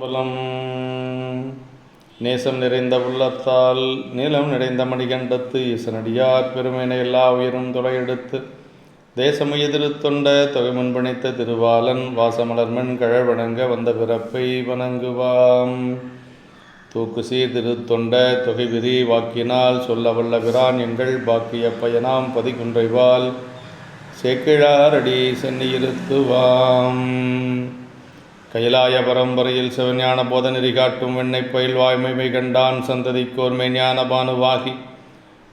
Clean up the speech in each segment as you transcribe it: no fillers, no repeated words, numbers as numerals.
புலம் நேசம் நிறைந்த உள்ளத்தால் நீளம் நிறைந்த மணிகண்டத்து ஈசனடியார் பெருமையினை எல்லா உயிரும் தொலையெடுத்து தேசமுய திருத்தொண்ட தொகை முன்பணித்த திருவாளன் வாசமலர்மண் கழவணங்க வந்த பிறப்பை வணங்குவாம். தூக்கு சீர் திருத்தொண்ட தொகை விரி வாக்கினால் சொல்ல வல்ல பிரான் எங்கள் பாக்கிய பயனாம் பதிகுன்றைவால் சேக்கிழாரடி சென்னியிருத்துவாம். கைலாய பரம்பரையில் சிவஞான போத நெறி காட்டும் வெண்ணை பயில் வாய்மைமை கண்டான் சந்ததிக்கோர் மெய்ஞான பானுவாகி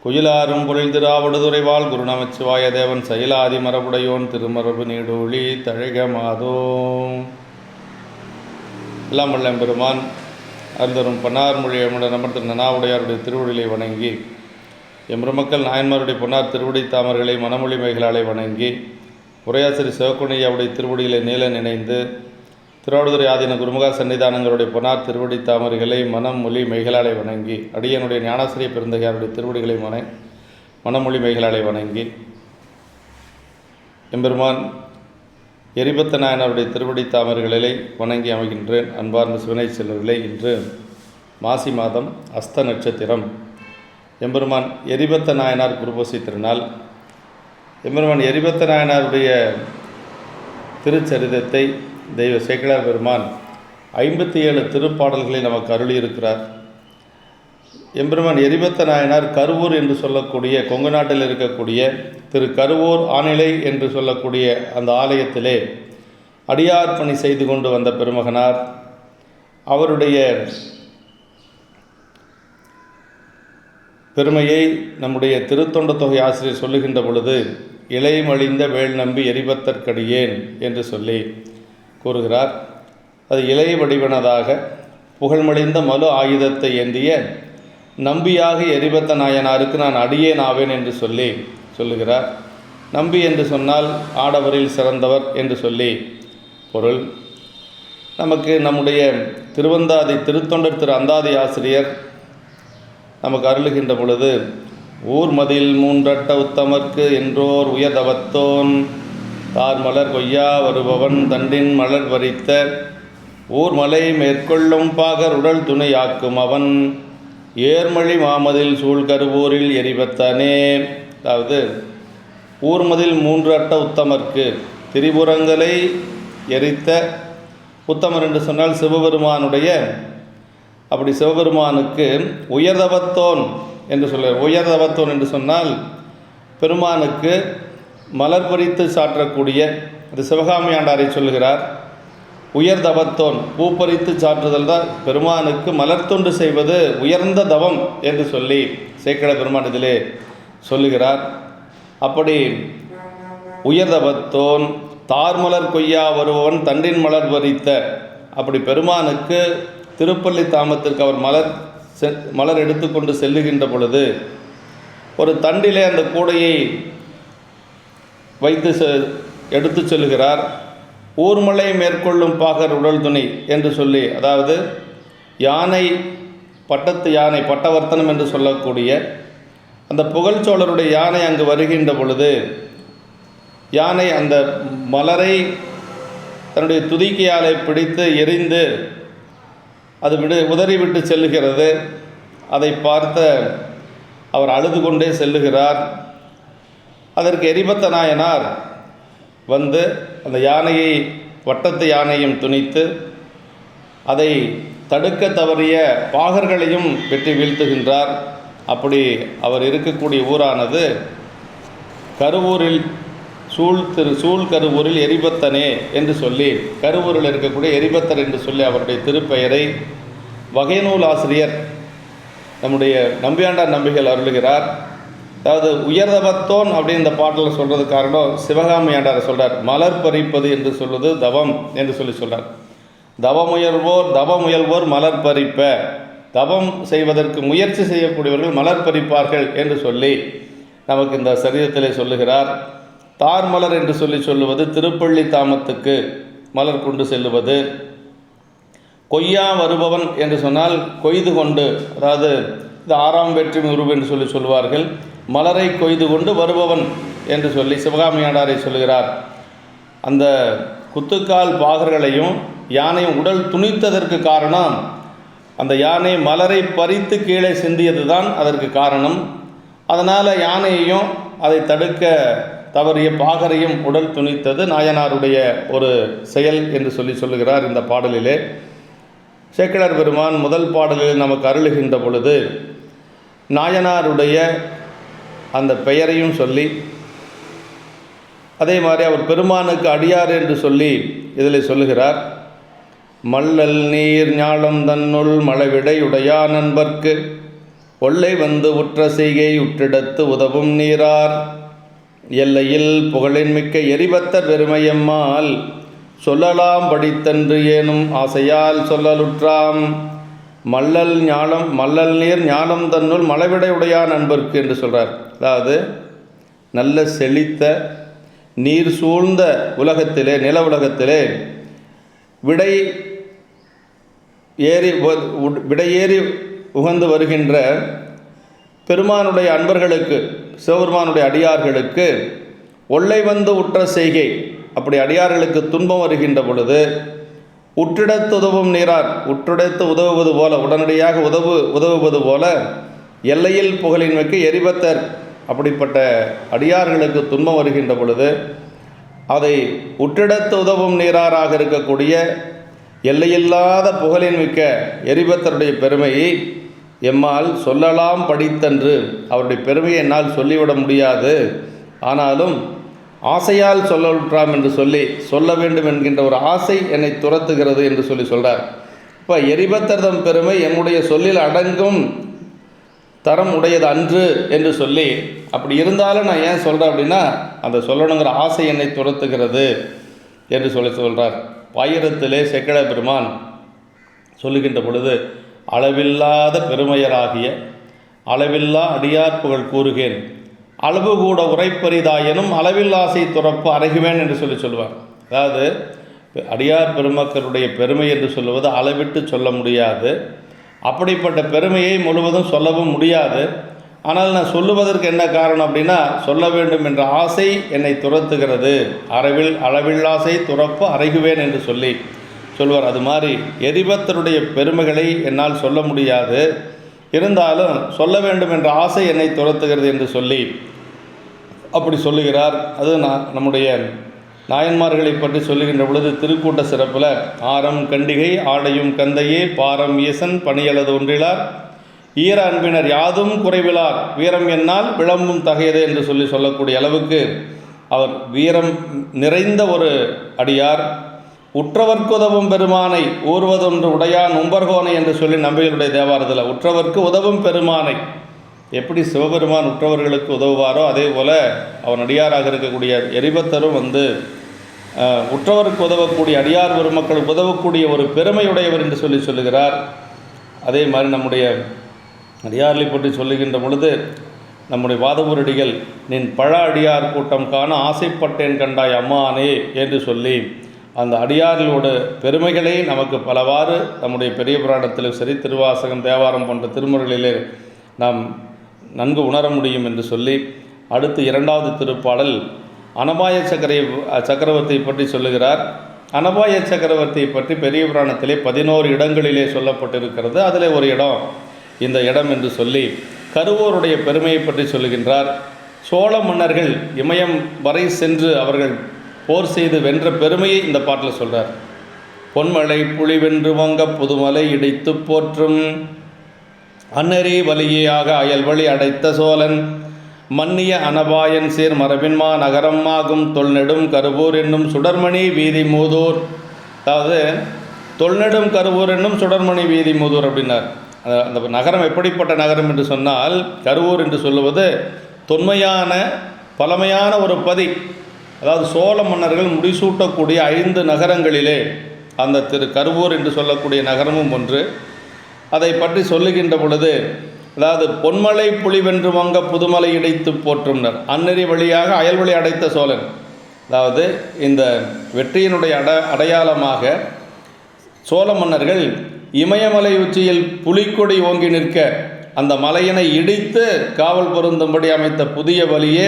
குயிலாரும் பொழில் திராவடுதுறைவாள் குரு நமச்சிவாய தேவன் செயலாதி மரபுடையோன் திருமரபு நீடூழி தழக மாதோ. எல்லாம் வல்ல பெருமான் அருந்தரும் பன்னார் மொழி எம்முடன் அமர்ந்த நனாவுடையாருடைய திருவடிகளை வணங்கி எம்பெருமக்கள் நாயன்மாருடைய பொன்னார் திருவடி தாமர்களை மனமொழி மைகளாலை வணங்கி உரையாசிரி சிவக்குணையாவுடைய திருவடிகளை நீல நினைந்து திருவாவடுதுறை ஆதீன குருமுக சன்னிதானங்களுடைய பொன்னார் திருவடி தாமரைகளை மனம் மொழி மெய்களாலை வணங்கி அடியனுடைய ஞானாசிரிய பெருந்தகையாருடைய திருவடிகளை மனமொழி மெய்களாலை வணங்கி எம்பெருமான் எரிபத்த நாயனாருடைய திருவடி தாமரைகளை வணங்கி அமைகின்றேன். அன்பார்ந்த சிவனை செல்வர்களே, இன்று மாசி மாதம் அஸ்த நட்சத்திரம். எம்பெருமான் எரிபத்த நாயனார் குருபூசை திருநாள். எம்பெருமான் எரிபத்த நாயனாருடைய திருச்சரிதத்தை தெய்வ சேக்கிழார் பெருமான் 57 திருப்பாடல்களை நமக்கு அருளியிருக்கிறார். எம்பெருமான் எரிபத்த நாயனார் கருவூர் என்று சொல்லக்கூடிய கொங்கு நாட்டில் இருக்கக்கூடிய திரு கருவூர் ஆநிலை என்று சொல்லக்கூடிய அந்த ஆலயத்திலே அடியார் பணி செய்து கொண்டு வந்த பெருமகனார். அவருடைய பெருமையை நம்முடைய திருத்தொண்ட தொகை ஆசிரியர் சொல்லுகின்ற பொழுது இலைமழிந்த வேள் நம்பி எரிபத்தற்கடியேன் என்று சொல்லி கூறுகிறார். அது இலை வடிவனதாக புகழ்மடைந்த மலு ஆயுதத்தை ஏந்திய நம்பியாக எரிபத்த நாயனாருக்கு நான் அடியேன் ஆவேன் என்று சொல்லுகிறார். நம்பி என்று சொன்னால் ஆடவரில் சிறந்தவர் என்று சொல்லி பொருள். நமக்கு நம்முடைய திருவந்தாதி திருத்தொண்டர் திரு அந்தாதி ஆசிரியர் நமக்கு அருளுகின்ற பொழுது ஊர் மதில் மூன்றட்ட உத்தமர்க்கு என்றோர் உயர்தவத்தோன் தார் மலர் கொய்யா வருபவன் தண்டின் மலர் வரித்த ஊர்மலை மேற்கொள்ளும் பாகர் உடல் துணையாக்கும் அவன் ஏர்மழி மாமதில் சூழ்கருவூரில் எரிபத்தனே. அதாவது ஊர்மதில் 3 அட்ட உத்தமர்க்கு திரிபுரங்களை எரித்த உத்தமர் என்று சொன்னால் சிவபெருமானுடைய, அப்படி சிவபெருமானுக்கு உயர்தவத்தோன் என்று சொல்ல. உயர்தவத்தோன் என்று சொன்னால் பெருமானுக்கு மலர் பறித்து சாற்றக்கூடிய, அது சிவகாமி ஆண்டாரை சொல்லுகிறார். உயர் தவத்தோன் பூ பறித்து சாற்றுதல் தான் பெருமானுக்கு மலர் தொண்டு செய்வது உயர்ந்த தவம் என்று சொல்லி சேக்கிழ பெருமான் இதிலே சொல்லுகிறார். அப்படி உயர்தவத்தோன் தார்மலர் கொய்யா வருபவன் தண்டின் மலர் பறித்த, அப்படி பெருமானுக்கு திருப்பள்ளி தாமத்திற்கு அவர் மலர் எடுத்துக்கொண்டு செல்லுகின்ற பொழுது ஒரு தண்டிலே அந்த கூடையை வைத்து எடுத்து செல்கிறார். ஊர்மலை மேற்கொள்ளும் பாகர் உடல் துணை என்று சொல்லி, அதாவது யானை, பட்டத்து யானை, பட்டவர்த்தனம் என்று சொல்லக்கூடிய அந்த புகழ்ச்சோழருடைய யானை அங்கு வருகின்ற பொழுது யானை அந்த மலரை தன்னுடைய துதிக்கையாலை பிடித்து எரிந்து அது உதறிவிட்டு செல்லுகிறது. அதை பார்த்த அவர் அழுது கொண்டே செல்லுகிறார். அதற்கு எரிபத்த நாயனார் வந்து அந்த யானையை, வட்டத்து யானையும் துணித்து அதை தடுக்க தவறிய பாகர்களையும் வெட்டி வீழ்த்துகின்றார். அப்படி அவர் இருக்கக்கூடிய ஊரானது கருவூரில் சூழ் கருவூரில் எரிபத்தனே என்று சொல்லி, கருவூரில் இருக்கக்கூடிய எரிபத்தர் என்று சொல்லி அவருடைய திருப்பெயரை வகைநூல் ஆசிரியர் நம்முடைய நம்பியாண்டார் நம்பிகள் அருளுகிறார். அதாவது உயர்தவத்தோன் அப்படின்னு இந்த பாட்டில் சொல்கிறது காரணம் சிவகாமி ஆண்டாரை சொல்கிறார். மலர் பறிப்பது என்று சொல்வது தவம் என்று சொல்கிறார். தவமுயல்வோர் மலர் பறிப்ப, தவம் செய்வதற்கு முயற்சி செய்யக்கூடியவர்கள் மலர் பறிப்பார்கள் என்று சொல்லி நமக்கு இந்த சரீரத்திலே சொல்லுகிறார். தார் மலர் என்று சொல்லுவது திருப்பள்ளி தாமத்துக்கு மலர் கொண்டு செல்லுவது. கொய்யா வருபவன் என்று சொன்னால் கொய்து கொண்டு, அதாவது இது 6ஆம் வேற்றுமை உருவு என்று சொல்லுவார்கள். மலரை கொய்து கொண்டு வருபவன் என்று சொல்லி சிவகாமி ஆண்டாரை சொல்லுகிறார். அந்த குத்துக்கால் பாகர்களையும் யானை உடல் துணித்ததற்கு காரணம் அந்த யானை மலரை பறித்து கீழே சிந்தியது தான் அதற்கு காரணம். அதனால் யானையையும் அதை தடுக்க தவறிய பாகரையும் உடல் துணித்தது நாயனாருடைய ஒரு செயல் என்று சொல்லுகிறார் இந்த பாடலிலே. சேக்கிழார் பெருமான் முதல் பாடலில் நமக்கு அருளுகின்ற பொழுது நாயனாருடைய அந்த பெயரையும் சொல்லி, அதே மாதிரி அவர் பெருமானுக்கு அடியார் என்று சொல்லி இதில் சொல்லுகிறார். மல்லல் நீர் ஞாலம் தன்னுள் மழவிடையுடையா நண்பர்க்கு ஒல்லை வந்து உற்ற செய்கை உற்றிடத்து உதவும் நீரார் எல்லையில் புகழின் மிக்க எரிபத்தர் பெருமையம்மால் சொல்லலாம் படித்தன்று ஏனும் ஆசையால் சொல்லலுற்றாம். மல்லல் நீர் ஞானம் தன்னுள் மழவிடையுடையா நண்பர்க்கு என்று சொல்கிறார். அதாவது நல்ல செழித்த நீர் சூழ்ந்த உலகத்திலே, நில உலகத்திலே விடையேறி உகந்து வருகின்ற பெருமானுடைய அன்பர்களுக்கு, சிவபெருமானுடைய அடியார்களுக்கு ஒல்லை வந்து உற்ற செய்கை, அப்படி அடியார்களுக்கு துன்பம் வருகின்ற பொழுது உற்றிடத்து உதவும் நீரார், உற்றிடத்து உதவுவது போல, உடனடியாக உதவுவது போல எல்லையில் புகழின் மிக்க எரிபத்தர், அப்படிப்பட்ட அடியார்களுக்கு துன்பம் வருகின்ற பொழுது அதை உற்றிடத்து உதவும் நீராராக இருக்கக்கூடிய எல்லையில்லாத புகழின் மிக்க எரிபத்தருடைய பெருமையை எம்மால் சொல்லலாம் படித்தன்று, அவருடைய பெருமையை என்னால் சொல்லிவிட முடியாது, ஆனாலும் ஆசையால் சொல்லலுற்றாம் என்று சொல்ல வேண்டும் என்கின்ற ஒரு ஆசை என்னை துரத்துகிறது என்று சொல்கிறார். இப்போ எரிபத்தர்தம் பெருமை என்னுடைய சொல்லில் அடங்கும் தரம் உடையது அன்று என்று சொல்லி, அப்படி இருந்தாலும் நான் ஏன் சொல்கிறேன் அப்படின்னா, அந்த சொல்லணுங்கிற ஆசை என்னை துரத்துகிறது என்று சொல்கிறார். பாயிரத்திலே சேக்கிழார் பெருமான் சொல்லுகின்ற பொழுது, அளவில்லாத பெருமையராகிய அளவில்லா அடியார் புகழ் கூறுகேன், அளவு கூட உரைப்பரிதாயனும் அளவில் ஆசை துறப்பு அறைகுவேன் என்று சொல்லுவார். அதாவது அடியார் பெருமக்களுடைய பெருமை என்று சொல்லுவது அளவிட்டு சொல்ல முடியாது, அப்படிப்பட்ட பெருமையை முழுவதும் சொல்லவும் முடியாது. ஆனால் நான் சொல்லுவதற்கு என்ன காரணம் அப்படின்னா, சொல்ல வேண்டும் என்ற ஆசை என்னை துரத்துகிறது, அளவில்லாசை துறப்பு அறைகுவேன் என்று சொல்வார். அது மாதிரி எரிபத்தருடைய பெருமைகளை என்னால் சொல்ல முடியாது, இருந்தாலும் சொல்ல வேண்டும் என்ற ஆசை என்னை துரத்துகிறது என்று அப்படி சொல்லுகிறார். அது நம்முடைய நாயன்மார்களை பற்றி சொல்லுகின்ற பொழுது திருக்கூட்ட சிறப்பில் ஆரம் கண்டிகை ஆடையும் கந்தையே பாரம் ஈசன் பணியலது ஒன்றிலார் ஈர அன்பினர் யாதும் குறைவிலார் வீரம் என்னால் விளம்பும் தகையது என்று சொல்லக்கூடிய அளவுக்கு அவர் வீரம் நிறைந்த ஒரு அடியார். உற்றவர்க்கு உதவும் பெருமானை ஊர்வதொன்று உடையான் உம்பர்கோனை என்று சொல்லி நம்பிகளுடைய தேவாரத்தில் உற்றவர்க்கு உதவும் பெருமானை, எப்படி சிவபெருமான் உற்றவர்களுக்கு உதவுவாரோ அதே போல் அவன் அடியாராக இருக்கக்கூடிய எரிபத்தரும் உற்றவருக்கு உதவக்கூடிய அடியார் பெருமக்களுக்கு உதவக்கூடிய ஒரு பெருமையுடையவர் என்று சொல்லுகிறார். அதே மாதிரி நம்முடைய அடியார்களை பற்றி சொல்லுகின்ற பொழுது நம்முடைய வாதவூரடிகள் நின் பழ அடியார் கூட்டம் காண ஆசைப்பட்டேன் கண்டாய் அம்மானே என்று சொல்லி அந்த அடியார்களோட பெருமைகளை நமக்கு பலவாறு நம்முடைய பெரிய புராணத்திலும் சரி, திருவாசகம், தேவாரம் போன்ற திருமுறைகளிலே நாம் நன்கு உணர முடியும் என்று சொல்லி, அடுத்து இரண்டாவது திருப்பாடல் அனபாய சக்கரவர்த்தியை பற்றி சொல்லுகிறார். அனபாய சக்கரவர்த்தியை பற்றி பெரிய புராணத்திலே 11 இடங்களிலே சொல்லப்பட்டிருக்கிறது. அதில் ஒரு இடம் இந்த இடம் என்று சொல்லி கருவூருடைய பெருமையை பற்றி சொல்லுகின்றார். சோழ மன்னர்கள் இமயம் வரை சென்று அவர்கள் போர் செய்து வென்ற பெருமையை இந்த பாட்டில் சொல்கிறார். பொன்மலை புலி வென்று வாங்க புதுமலை இடித்து போற்றும் அன்னரே வலியாக அயல்வழி அடைத்த சோழன் மன்னிய அனபாயன் சீர் மரபின்மா நகரம் ஆகும் தொல்நெடும் கருவூர் என்னும் சுடர்மணி வீதி மூதூர். அதாவது தொல்நெடும் கருவூர் என்னும் சுடர்மணி வீதி மூதூர் அப்படின்னார். அந்த நகரம் எப்படிப்பட்ட நகரம் என்று சொன்னால், கருவூர் என்று சொல்லுவது தொன்மையான பழமையான ஒரு பதி. அதாவது சோழ மன்னர்கள் முடிசூட்டக்கூடிய 5 நகரங்களிலே அந்த கருவூர் என்று சொல்லக்கூடிய நகரமும் ஒன்று. அதை பற்றி சொல்லுகின்ற பொழுது, அதாவது பொன்மலை புலிவென்று வாங்க புதுமலை இடைத்து போற்றும்னர் அந்நெறி வழியாக அயல்வழி அடைத்த சோழன். அதாவது இந்த வெற்றியினுடைய அடையாளமாக சோழ மன்னர்கள் இமயமலை உச்சியில் புலிக்கொடி ஓங்கி நிற்க அந்த மலையினை இடித்து காவல் பொருந்தும்படி அமைத்த புதிய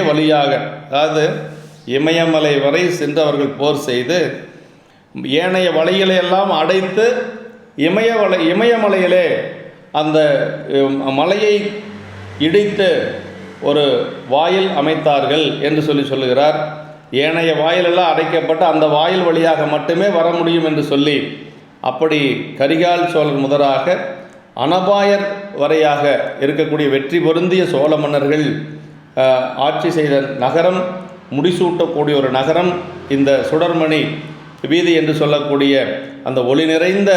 வழியாக, அதாவது இமயமலை வரை சென்று அவர்கள் போர் செய்து ஏனைய வழிகளை எல்லாம் அடைத்து இமயமலையிலே அந்த மலையை இடித்து ஒரு வாயில் அமைத்தார்கள் என்று சொல்லுகிறார். ஏனைய வாயிலெல்லாம் அடைக்கப்பட்டு அந்த வாயில் வழியாக மட்டுமே வர முடியும் என்று சொல்லி, அப்படி கரிகால் சோழர் முதலாக அனபாயர் வரையாக இருக்கக்கூடிய வெற்றி பொருந்திய சோழ மன்னர்கள் ஆட்சி செய்த நகரம், முடிசூட்டக்கூடிய ஒரு நகரம் இந்த சுடர்மணி வீதி என்று சொல்லக்கூடிய அந்த ஒளி நிறைந்த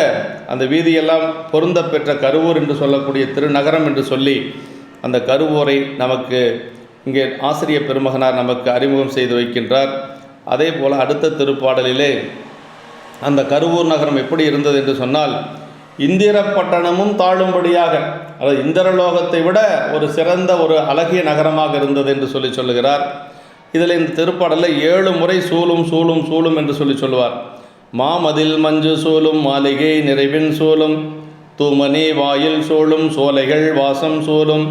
அந்த வீதியெல்லாம் பொருந்த பெற்ற கருவூர் என்று சொல்லக்கூடிய திருநகரம் என்று சொல்லி அந்த கருவூரை நமக்கு இங்கே ஆசிரியர் பெருமகனார் நமக்கு அறிமுகம் செய்து வைக்கின்றார். அதே போல் அடுத்த திருப்பாடலிலே அந்த கருவூர் நகரம் எப்படி இருந்தது என்று சொன்னால், இந்திரப்பட்டணமும் தாழும்படியாக, அதாவது இந்திரலோகத்தை விட ஒரு சிறந்த ஒரு அழகிய நகரமாக இருந்தது என்று சொல்லுகிறார். இதில் இந்த திருப்பாடலில் 7 முறை சூழும் சூழும் சூழும் என்று சொல்லுவார். மாமதில் மஞ்சு சூழும் மாளிகை நிறைவின் சூழும் தூமணி வாயில் சூழும் சோலைகள் வாசம் சூழும்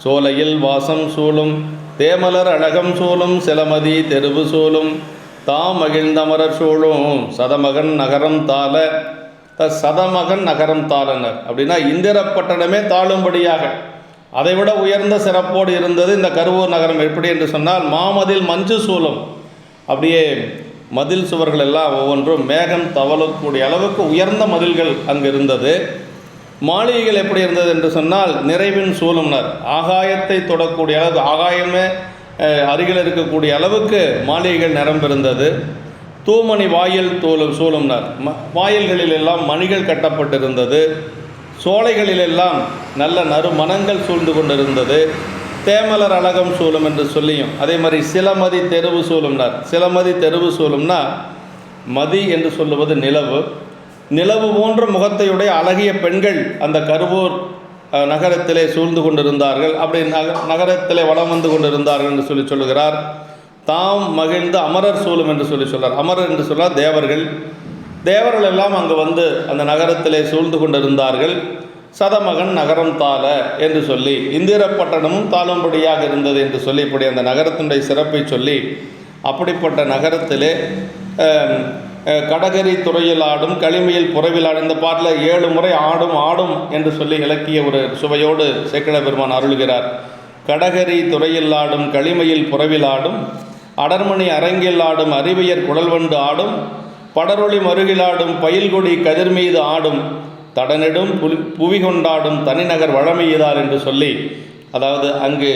சோலையில் வாசம் சூழும் தேமலர் அழகம் சூழும் சிலமதி தெருவு சூழும் தாம் மகிழ்ந்தமரர் சூழும் சதமகன் நகரம் தாள. சதமகன் நகரம் தாளனர் அப்படின்னா இந்திரப்பட்டணமே தாழும்படியாக அதைவிட உயர்ந்த சிறப்போடு இருந்தது இந்த கருவூர் நகரம். எப்படி என்று சொன்னால், மாமதில் மஞ்சு சூழும், அப்படியே மதில் சுவர்கள் எல்லாம் ஒவ்வொன்றும் மேகம் தவழக்கூடிய அளவுக்கு உயர்ந்த மதில்கள் அங்கு இருந்தது. மாளிகைகள் எப்படி இருந்தது என்று சொன்னால், நிறைவின் சூழும்னர், ஆகாயத்தை தொடக்கூடிய அளவு, ஆகாயமே அருகில் இருக்கக்கூடிய அளவுக்கு மாளிகைகள் நிரம்பிருந்தது. தூமணி வாயில் சூழும்னர், வாயில்களில் எல்லாம் மணிகள் கட்டப்பட்டிருந்தது. சோலைகளிலெல்லாம் நல்ல நறுமணங்கள் சூழ்ந்து கொண்டிருந்தது. தேமலர் அழகம் சூழும் என்று சொல்லியும் அதே மாதிரி சிலமதி தெருவு சூழும்னார். சிலமதி தெருவு சூழும்னா, மதி என்று சொல்லுவது நிலவு. நிலவு போன்ற முகத்தையுடைய அழகிய பெண்கள் அந்த கருவூர் நகரத்திலே சூழ்ந்து கொண்டிருந்தார்கள். அப்படி நகரத்திலே வலம் வந்து கொண்டிருந்தார்கள் என்று சொல்லுகிறார். தாம் மகிழ்ந்து அமரர் சூழும் என்று சொல்கிறார். அமரர் என்று சொன்னால் தேவர்கள். தேவர்கள் எல்லாம் அங்கு வந்து அந்த நகரத்திலே சூழ்ந்து கொண்டிருந்தார்கள். சதமகன் நகரம் தாள என்று சொல்லி இந்திரப்பட்டணமும் தாளும்படியாக இருந்தது என்று சொல்லி இப்படி அந்த நகரத்தினுடைய சிறப்பை சொல்லி, அப்படிப்பட்ட நகரத்திலே கடகரி துறையில் ஆடும் களிமையில் புறவில் ஆடும். இந்த பாட்டில் 7 முறை ஆடும் ஆடும் என்று சொல்லி இலக்கிய ஒரு சுவையோடு சேக்கிழ பெருமான் அருள்கிறார். கடகரி துறையில் ஆடும் களிமையில் புறவில் ஆடும் அடர்மணி அரங்கில் ஆடும் அறிவியர் குழல்வண்டு ஆடும் படரொளி மருகிலாடும் பயில்கொடி கதிர் மீது ஆடும் தடனிடும் புவி கொண்டாடும் தனிநகர் வழமையுதார் என்று சொல்லி, அதாவது அங்கு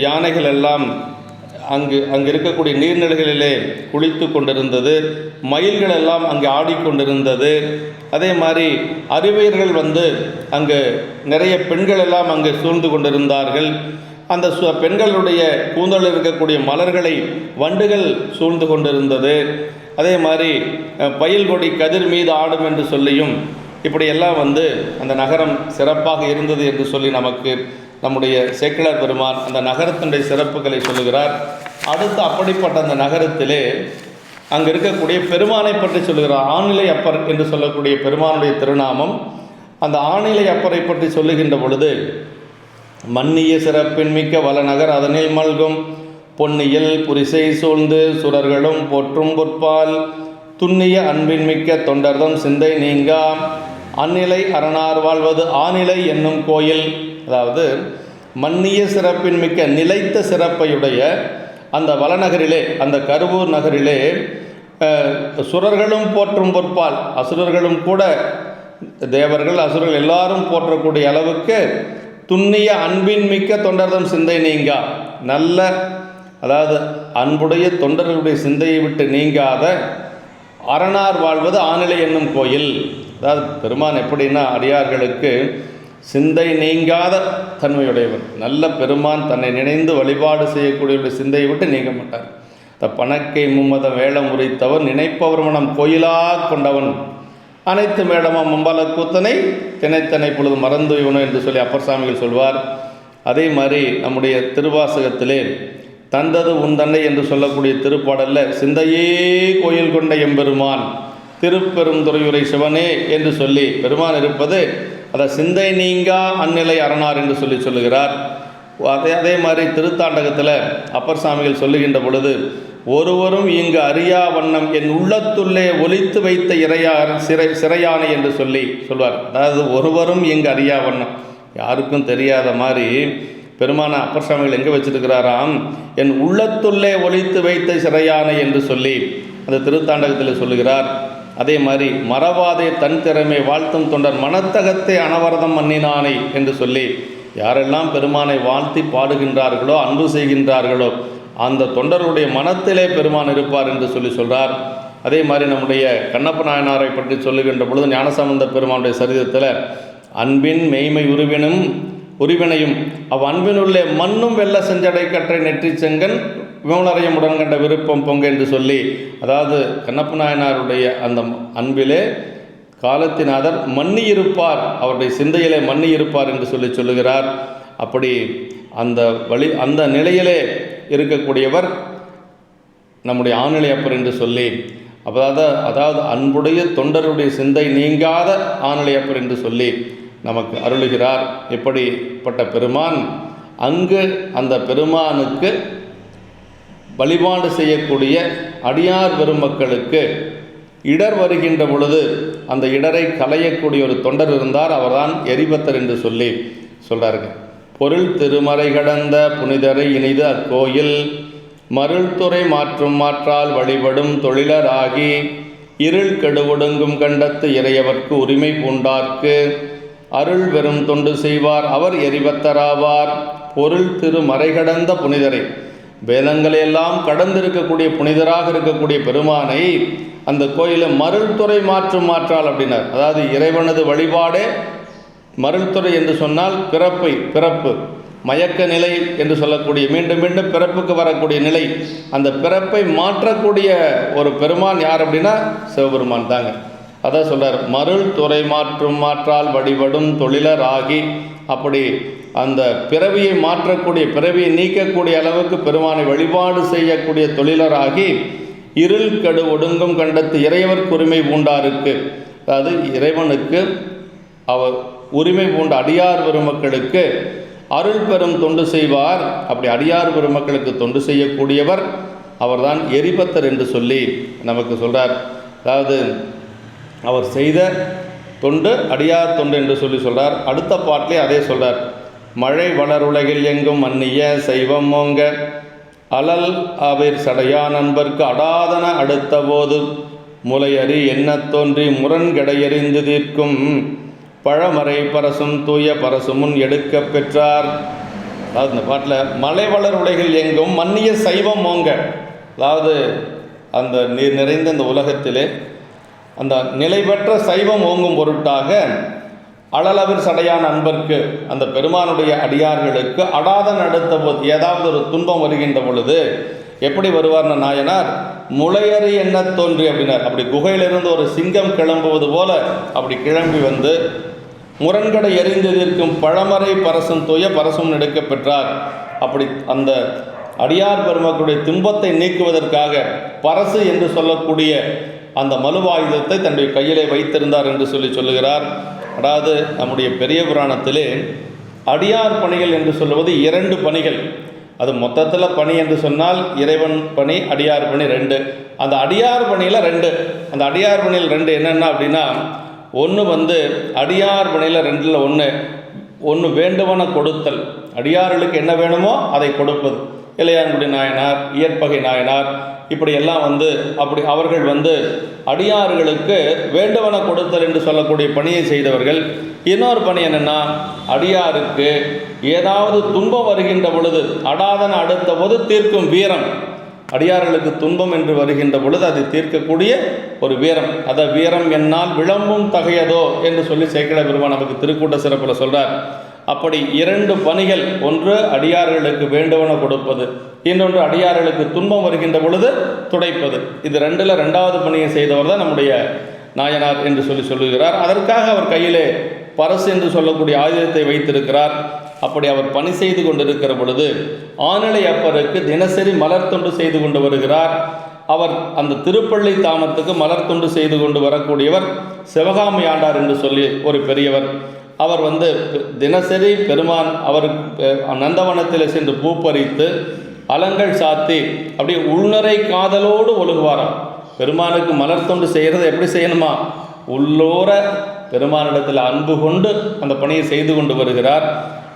யானைகள் எல்லாம் அங்கு இருக்கக்கூடிய நீர்நிலைகளிலே குளித்து கொண்டிருந்தது. மயில்கள் எல்லாம் அங்கே ஆடிக்கொண்டிருந்தது. அதே மாதிரி அறிவியர்கள் வந்து அங்கு நிறைய பெண்கள் எல்லாம் அங்கு சூழ்ந்து கொண்டிருந்தார்கள். அந்த பெண்களுடைய கூந்தலில் இருக்கக்கூடிய மலர்களை வண்டுகள் சூழ்ந்து கொண்டிருந்தது. அதே மாதிரி பயில்கொடி கதிர் மீது ஆடும் என்று சொல்லியும் இப்படியெல்லாம் வந்து அந்த நகரம் சிறப்பாக இருந்தது என்று சொல்லி நமக்கு நம்முடைய சேக்கிழார் பெருமான் அந்த நகரத்தினுடைய சிறப்புகளை சொல்லுகிறார். அடுத்து அப்படிப்பட்ட அந்த நகரத்திலே அங்கே இருக்கக்கூடிய பெருமானை பற்றி சொல்லுகிறார். ஆணிலை அப்பர் என்று சொல்லக்கூடிய பெருமானுடைய திருநாமம். அந்த ஆணிலை அப்பரை பற்றி சொல்லுகின்ற பொழுது, மன்னிய சிறப்பின் மிக்க வளநகர் அதனில் மல்கும் பொன்னியல் புரிசை சூழ்ந்து சுடர்களும் போற்றும் பொற்பால் துண்ணிய அன்பின் மிக்க தொண்டர்தம் சிந்தை நீங்கா அந்நிலை அரணார் வாழ்வது ஆநிலை என்னும் கோயில். அதாவது மன்னிய சிறப்பின் மிக்க நிலைத்த சிறப்பையுடைய அந்த வளநகரிலே, அந்த கருவூர் நகரிலே சுரர்களும் போற்றும் பொற்பால், அசுரர்களும் கூட, தேவர்கள் அசுரர்கள் எல்லாரும் போற்றக்கூடிய அளவுக்கு துண்ணிய அன்பின் மிக்க தொண்டர்தம் சிந்தை நீங்கா, நல்ல, அதாவது அன்புடைய தொண்டர்களுடைய சிந்தையை விட்டு நீங்காத அரணார் வாழ்வது ஆநிலை என்னும் கோயில். அதாவது பெருமான் எப்படின்னா அடியார்களுக்கு சிந்தை நீங்காத தன்மையுடையவர். நல்ல பெருமான் தன்னை நினைந்து வழிபாடு செய்யக்கூடிய சிந்தையை விட்டு நீங்க மாட்டார். பணக்கை மும்மதம் வேளம் உரைத்தவன் நினைப்பவர் மனம் கோயிலா கொண்டவன் அனைத்து மேடமும் மம்பல கூத்தனை தினைத்தனை பொழுது மறந்து இவனோ என்று சொல்லி அப்பர் சாமிகள் சொல்வார். அதே மாதிரி நம்முடைய திருவாசகத்திலே தந்தது உன் தன்னை என்று சொல்லக்கூடிய திருப்பாடலில் சிந்தையே கோயில் கொண்ட எம்பெருமான் திருப்பெருந்துறையுரை சிவனே என்று சொல்லி பெருமான் இருப்பது அதை சிந்தை நீங்கா அந்நிலை அரணார் என்று சொல்லுகிறார். அதே மாதிரி திருத்தாண்டகத்தில் அப்பர் சாமிகள் சொல்லுகின்ற பொழுது ஒருவரும் இங்கு அறியா வண்ணம் என் உள்ளத்துள்ளே ஒலித்து வைத்த சிறையானை என்று சொல்வார். அதாவது ஒருவரும் இங்கு அறியா வண்ணம், யாருக்கும் தெரியாத மாதிரி பெருமான அப்பர் சுவாமிகள் எங்கே வச்சிருக்கிறாராம், என் உள்ளத்துள்ளே ஒலித்து வைத்த சிறையானை என்று சொல்லி அந்த திருத்தாண்டகத்தில் சொல்லுகிறார். அதே மாதிரி மறவாதே தன் திறமை வாழ்த்தும் தொண்டர் மனத்தகத்தை அனவரதம் மன்னினானை என்று சொல்லி யாரெல்லாம் பெருமானை வாழ்த்தி பாடுகின்றார்களோ அன்பு செய்கின்றார்களோ அந்த தொண்டருடைய மனத்திலே பெருமான் இருப்பார் என்று சொல்கிறார். அதே மாதிரி நம்முடைய கண்ணப்ப நாயனாரை பற்றி சொல்லுகின்ற பொழுது ஞானசம்பந்த பெருமானுடைய சரிதத்தில் அன்பின் மெய்மை உருவினையும் அவ்வன்பினுள்ளே மண்ணும் வெள்ள செஞ்சடை கற்றை நெற்றி செங்கன் விமலரையும் உடன் கண்ட விருப்பம் பொங்க என்று சொல்லி, அதாவது கண்ணப்ப நாயனாருடைய அந்த அன்பிலே காலத்தினாதர் மன்னி இருப்பார், அவருடைய சிந்தையிலே மன்னி இருப்பார் என்று சொல்லுகிறார். அப்படி அந்த நிலையிலே இருக்கக்கூடியவர் நம்முடைய ஆநிலையப்பர் என்று சொல்லி, அதாவது அன்புடைய தொண்டருடைய சிந்தை நீங்காத ஆநிலையப்பர் என்று சொல்லி நமக்கு அருளுகிறார். இப்படிப்பட்ட பெருமான் அங்கு அந்த பெருமானுக்கு வழிபாடு செய்யக்கூடிய அடியார் பெருமக்களுக்கு இடர் வருகின்ற பொழுது அந்த இடரை களையக்கூடிய ஒரு தொண்டர் இருந்தார், அவர்தான் எரிபத்தர் என்று சொல்கிறார்கள். பொருள் திருமறை கடந்த புனிதரை இனிது அக்கோயில் மருள்துறை மாற்றால் வழிபடும் தொழிலராகி இருள் கெடுவொடுங்கும் கண்டத்து இறையவர்க்கு உரிமை பூண்டார்க்கு அருள் பெரும் தொண்டு செய்வார் அவர் எரிபத்தராவார். பொருள் திருமறை கடந்த புனிதரை, வேதங்களையெல்லாம் கடந்திருக்கக்கூடிய புனிதராக இருக்கக்கூடிய பெருமானை அந்த கோயிலில் மருள்துறை மாற்றால் அப்படின்னார். அதாவது இறைவனது வழிபாடே மருள்துறை என்று சொன்னால் பிறப்பு மயக்க நிலை என்று சொல்லக்கூடிய மீண்டும் மீண்டும் பிறப்புக்கு வரக்கூடிய நிலை, அந்த பிறப்பை மாற்றக்கூடிய ஒரு பெருமான் யார் அப்படின்னா சிவபெருமான் தாங்க. அதான் சொல்கிறார், மருள் துறை மாற்றால் வழிபடும் தொழிலராகி. அப்படி அந்த பிறவியை மாற்றக்கூடிய பிறவியை நீக்கக்கூடிய அளவுக்கு பெருமானை வழிபாடு செய்யக்கூடிய தொழிலராகி இருள் கடு ஒடுங்கும் கண்டத்து இறையவர்க்கு உரிமை பூண்டாருக்கு, அதாவது இறைவனுக்கு அவர் உரிமை பூண்ட அடியார் பெருமக்களுக்கு அருள் பெரும் தொண்டு செய்வார். அப்படி அடியார் பெருமக்களுக்கு தொண்டு செய்யக்கூடியவர் அவர்தான் எரிபத்தர் என்று சொல்லி நமக்கு சொல்கிறார். அதாவது அவர் செய்த தொண்டு அடியார் தொண்டு என்று சொல்கிறார். அடுத்த பாட்டிலே அதே சொல்கிறார். மழை வளருலகில் எங்கும் மன்னிய செய்வம் ஓங்க அலல் அவர் சடையா நண்பர்க்கு அடாதன அடுத்த போது முளையறி என்ன தோன்றி முரண்கடையறிந்து தீர்க்கும் பழமறை பரசும் தூய பரசுமுன் எடுக்க பெற்றார். அதாவது இந்த பாட்டில் மலை வளர் உலகில் எங்கும் மன்னிய சைவம் ஓங்க, அதாவது அந்த நீர் நிறைந்த இந்த உலகத்திலே அந்த நிலை பெற்ற சைவம் ஓங்கும் பொருட்டாக அழலவர் சடையான அன்பர்க்கு அந்த பெருமானுடைய அடியார்களுக்கு அடாதன் அடுத்த போது ஏதாவது ஒரு துன்பம் வருகின்ற பொழுது எப்படி வருவார்னா நாயனார் முளையறி என்ன தோன்றி அப்படின்னார். அப்படி குகையிலிருந்து ஒரு சிங்கம் கிளம்புவது போல அப்படி கிளம்பி வந்து முரண்கடை எறிந்ததற்கும் பழமறை பரசும் தூய பரசும் எடுக்க பெற்றார். அப்படி அந்த அடியார் பெருமக்களுடைய துன்பத்தை நீக்குவதற்காக பரசு என்று சொல்லக்கூடிய அந்த மலுவாயுதத்தை தன்னுடைய கையிலே வைத்திருந்தார் என்று சொல்லுகிறார். அதாவது நம்முடைய பெரிய புராணத்திலே அடியார் பணிகள் என்று சொல்லுவது 2 பணிகள். அது மொத்தத்தில் பணி என்று சொன்னால் இறைவன் பணி அடியார் பணி 2. அந்த அடியார் பணியில் 2, அந்த அடியார் பணியில் 2 என்னென்ன அப்படின்னா, ஒன்று அடியார் பணியில் 2ல் ஒன்று வேண்டுவன கொடுத்தல், அடியார்களுக்கு என்ன வேணுமோ அதை கொடுப்பது. இளையான்குடி நாயனார், இயற்பகை நாயனார் இப்படி எல்லாம் அப்படி அவர்கள் அடியார்களுக்கு வேண்டுவன கொடுத்தல் என்று சொல்லக்கூடிய பணியை செய்தவர்கள். இன்னொரு பணி என்னென்னா, அடியாருக்கு ஏதாவது துன்பம் வருகின்ற பொழுது அடாதன அடுத்த போது தீர்க்கும் வீரம். அடியார்களுக்கு துன்பம் என்று வருகின்ற பொழுது அதை தீர்க்கக்கூடிய ஒரு வீரம், அதை வீரம் என்னால் விளம்பும் தகையதோ என்று சொல்லி சேக்கிழ பெருமான் நமக்கு திருக்கூட்ட சிறப்பில் சொல்கிறார். அப்படி 2 பணிகள், ஒன்று அடியார்களுக்கு வேண்டுவன கொடுப்பது, இன்னொன்று அடியார்களுக்கு துன்பம் வருகின்ற பொழுது துடைப்பது. இது 2ல் 2வது பணியை செய்தவர் தான் நம்முடைய நாயனார் என்று சொல்லுகிறார். அதற்காக அவர் கையிலே பரசு என்று சொல்லக்கூடிய ஆயுதத்தை வைத்திருக்கிறார். அப்படி அவர் பணி செய்து கொண்டிருக்கிற பொழுது ஆநிலை அப்பருக்கு தினசரி மலர் தொண்டு செய்து கொண்டு வருகிறார். அவர் அந்த திருப்பள்ளி தாமத்துக்கு மலர் தொண்டு செய்து கொண்டு வரக்கூடியவர் சிவகாமி ஆண்டார் என்று சொல்லி ஒரு பெரியவர். அவர் தினசரி பெருமான் அவர் நந்தவனத்தில் சென்று பூ பறித்து அலங்கள் சாத்தி அப்படியே உள்நரை காதலோடு ஒழுகுவாராம். பெருமானுக்கு மலர் தொண்டு செய்கிறது எப்படி செய்யணுமா? உள்ளோர பெருமானிடத்தில் அன்பு கொண்டு அந்த பணியை செய்து கொண்டு வருகிறார்.